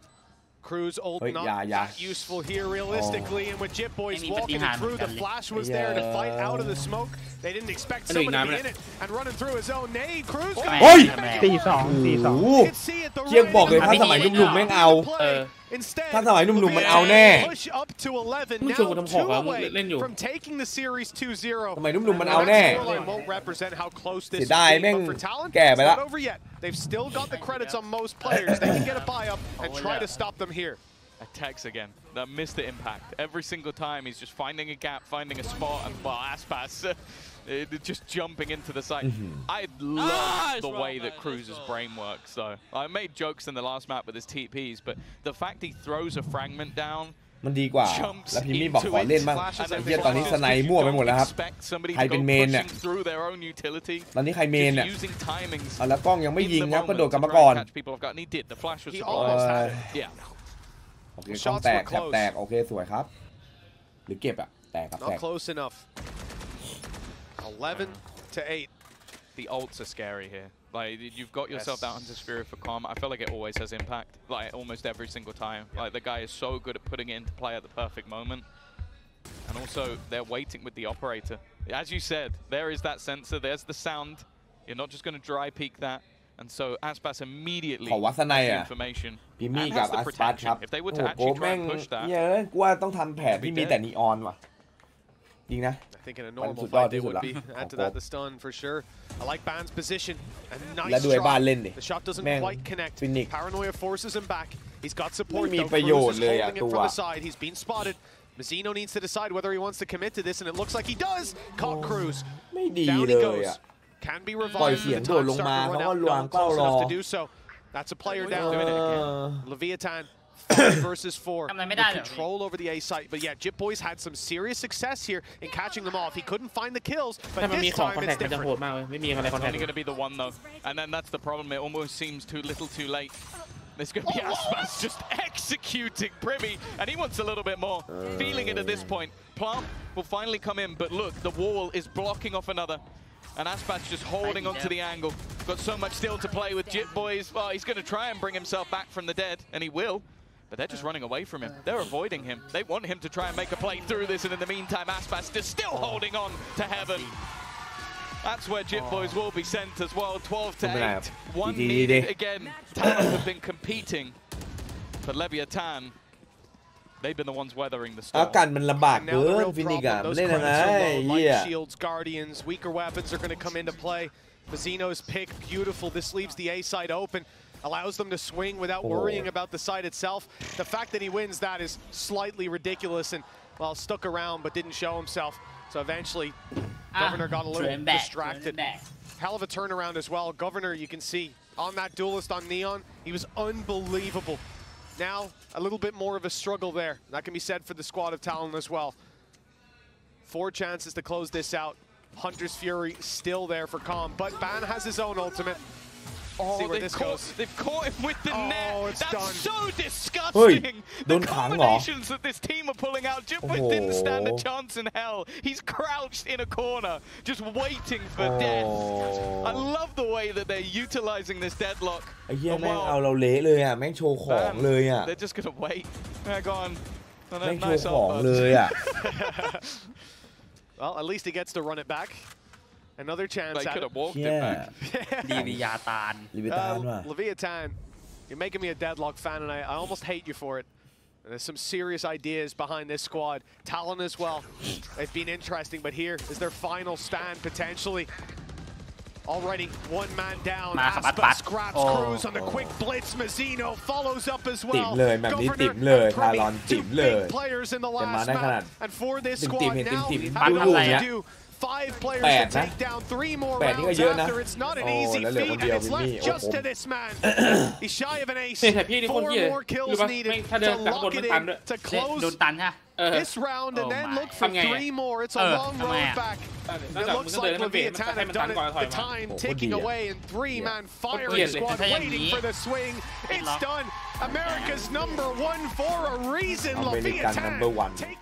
Cruz ult not that useful here realistically, and with Jit Boys walking through, the flash was there to fight out of the smoke. They didn't expect someone to be in it, and running through his own nade. Cruz เฮ้ย 4-2 เชี่ยบอกเลยถ้าสมัยหนุ่มๆแม่งเอา ถ้าสมัยหนุ่มๆมันเอาแน่มึงชวนกูทำของอ่ะมึงเล่นอยู่สมัยหนุ่มๆมันเอาแน่เสียดายแม่งแก่ไปแล้ว They've still got the credits on most players. They can get a buy up and try to stop them here. Attacks again. That missed the impact. Every single time he's just finding a gap, finding a spot, and Aspas just jumping into the site. I love the way that Cruz's brain works, though. I made jokes in the last map with his TPs, but the fact he throws a fragment down. มันดีกว่าแล้วพิมมี่บอกขอเล่นบ้างไอ้เหี้ยตอนนี้สไนด์มั่วไปหมดแล้วครับใครเป็นเมนเนี่ยตอนนี้ใครเมนเนี่ยแล้วกล้องยังไม่ยิงครับก็โดดกลับมาก่อนโอเคกล้องแตกแถบแตกโอเคสวยครับหรือเก็บอะแตกครับแตก 11-8. The ults are scary here. Like, you've got yourself that Hunter Spirit for Calm. I feel like it always has impact, like almost every single time. Like, the guy is so good at putting it into play at the perfect moment. And also, they're waiting with the operator. As you said, there is that sensor, there's the sound. You're not just going to dry peek that. And so, Aspas immediately has the information and has the protection. If they were to actually try and push that, กูว่าต้องทำแผนที่มีแต่นีออนว่ะจริงนะ I think in a normal fight they would be. Add to that the stun for sure. I like Ban's position. A nice try. The shot doesn't quite connect. Paranoia forces him back. He's got support though. Cruz is holding it from the side. He's been spotted. Mazzino needs to decide whether he wants to commit to this, and it looks like he does. Caught Cruz. Down he goes. Can be revived. The time starting to run out. No close enough to do so. That's a player down. Leviathan. 5 versus 4 with control over the A site, but yeah, Jip Boys had some serious success here in catching them off. He couldn't find the kills, but this time it's different. It's only going to be the one though, and then that's the problem. It almost seems too little, too late. There's going to be Aspas just executing Privy, and he wants a little bit more. Feeling it at this point. Plant will finally come in, but look, the wall is blocking off another. And Aspas just holding onto the angle. Got so much still to play with Jip Boys. Well, he's going to try and bring himself back from the dead, and he will. But they're just running away from him. They're avoiding him. They want him to try and make a play through this, and in the meantime, Aspas is still holding on to heaven. That's where Jip Boys will be sent as well. 12-8. One needed again. Talon have been competing, but Leviathan, they've been the ones weathering the storm. กันมันลำบากเกินฟินิกอะเล่นยังไงเหี้ย Shields, Guardians, weaker weapons are going to come into play. Mazzino's pick, beautiful. This leaves the A side open. Allows them to swing without worrying about the site itself. The fact that he wins that is slightly ridiculous, and well, stuck around but didn't show himself. So eventually, Governor got a little distracted. Hell of a turnaround as well. Governor, you can see on that duelist on Neon, he was unbelievable. Now, a little bit more of a struggle there. That can be said for the squad of Talon as well. 4 chances to close this out. Hunter's Fury still there for Calm, but Ban has his own ultimate. Oh, they've caught him with the net. That's done. So disgusting. The combinations that this team are pulling out. Jip Boys didn't stand a chance in hell. He's crouched in a corner, just waiting for death. I love the way that they're utilizing this deadlock. ไอ้เหี้ยแม่งเอาเราเละเลยอ่ะแม่งโชว์ของเลยอ่ะ They're just gonna wait. They're gone. แม่งโชว์ของเลยอ่ะ Well, at least he gets to run it back. Another chance. They could have walked it back. Leviathan, you're making me a deadlock fan, and I almost hate you for it. And there's some serious ideas behind this squad. Talon as well. They've been interesting, but here is their final stand potentially. Already 1 man down. Aspas scraps Cruz on the quick blitz. Mazzino follows up as well. Governor and Privy, 2 big players in the last map. And for this squad now, having to do 5 players to take down 3 more rounds after. It's not an easy feat, and it's left just to this man. He's shy of an ace. 4 more kills needed to lock it in, to close this round, and then look for 3 more. It's a long road back. It looks like Leviathan have done it. The time ticking away, and 3-man firing squad waiting for the swing. It's done. America's #1 for a reason. Leviathan take it.